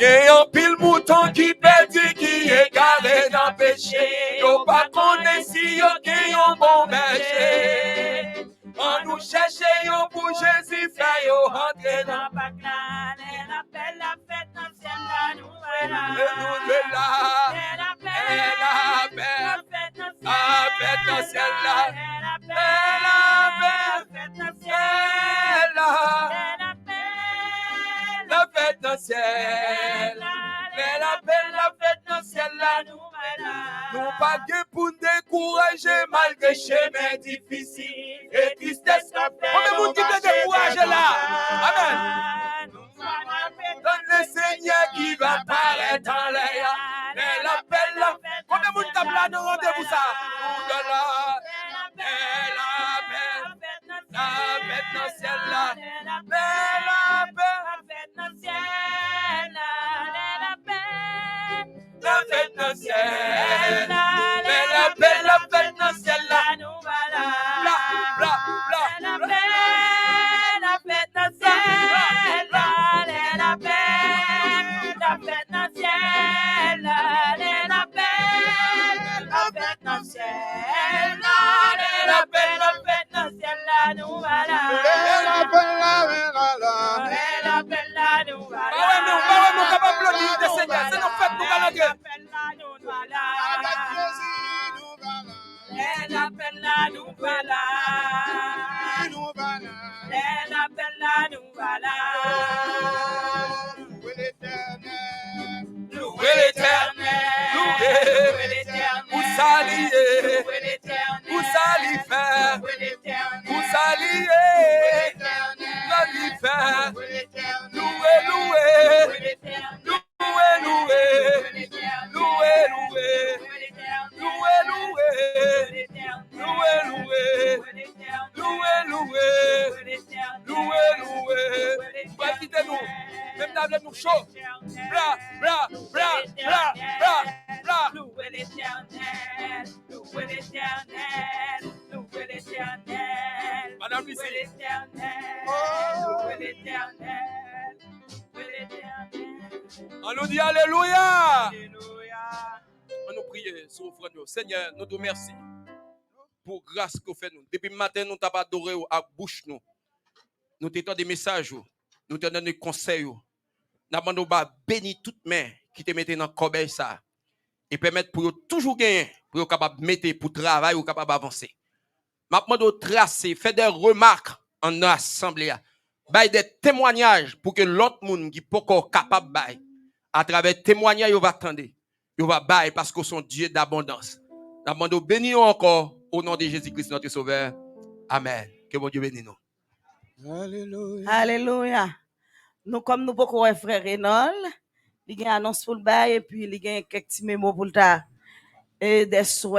y a un pile mouton qui perdit, qui est garé dans le péché. Yo pas connaît si yo gen yon bon berger. On nous cherche yo pour Jésus fait yo rentrer dans le bac là. La fête dans le ciel là nous voilà. La fête dans le ciel là. La fête dans le ciel, la fête dans le ciel là, nous pas de pour nous décourager malgré chemin difficile et tristesse. Combien de monde qui te décourage là? Amen. Donne le Seigneur qui va paraître en l'air. L'appel là. Combien de monde qui t'a de rendez-vous ça? La fête dans le ciel là. La fête dans le ciel. fête dans le ciel, la fête dans le ciel, la fête dans le ciel, là, nous voilà. La nous voilà. Nous capables de dire de Seigneur, c'est nos fêtes, nous allons dire. Nous voilà. L'appel là, nous voilà. L'appel là, nous voilà. Louez l'éternel, Louez l'éternel. vous saliez, Louez l'éternel. vous saliez faire, Louez l'éternel. vous saliez, faire, Louez l'éternel. louez, louez, Louez l'éternel. louez, louez, Louez l'éternel. louez, louez, Louez l'éternel. louez, louez, Louez l'éternel. louez, louez, Louez l'éternel. louez, louez, Louez l'éternel. louez, louez. Vous pouvez quitter nous, même table nous chaud. Bla, bla, bla, bla, bla, bla. Louez l'éternel. Louez l'éternel. Louez l'éternel. Madame Louez Lucie. l'éternel. Louez l'éternel. Louez l'éternel. On nous dit Alléluia. Alléluia. On nous prie sur frère nous. Seigneur, nous te remercions pour grâce que vous faites nous. Depuis le matin, nous t'avons adoré à bouche nous. Nous t'avons des messages, nous t'avons des conseils. Nous demandons bénir toute main qui te mette dans le corbeille ça et permettre pour eux toujours gagner, pour eux capable de mettre pour travail ou capable d'avancer. Je demande de tracer, faire des remarques en assemblée, bailler des témoignages pour que l'autre monde qui n'est pas encore capable de à travers témoignages, il va attendre. Il va bailler parce que son Dieu d'abondance. Je demande de bénir encore au nom de Jésus-Christ, notre Sauveur. Amen. Que bon Dieu bénisse nous. Alléluia. Alléluia. Nous, comme nous, beaucoup de frère Renol, il y a une annonce pour le bail et puis il y a quelques petits mémos pour le tas. Et des souhaits.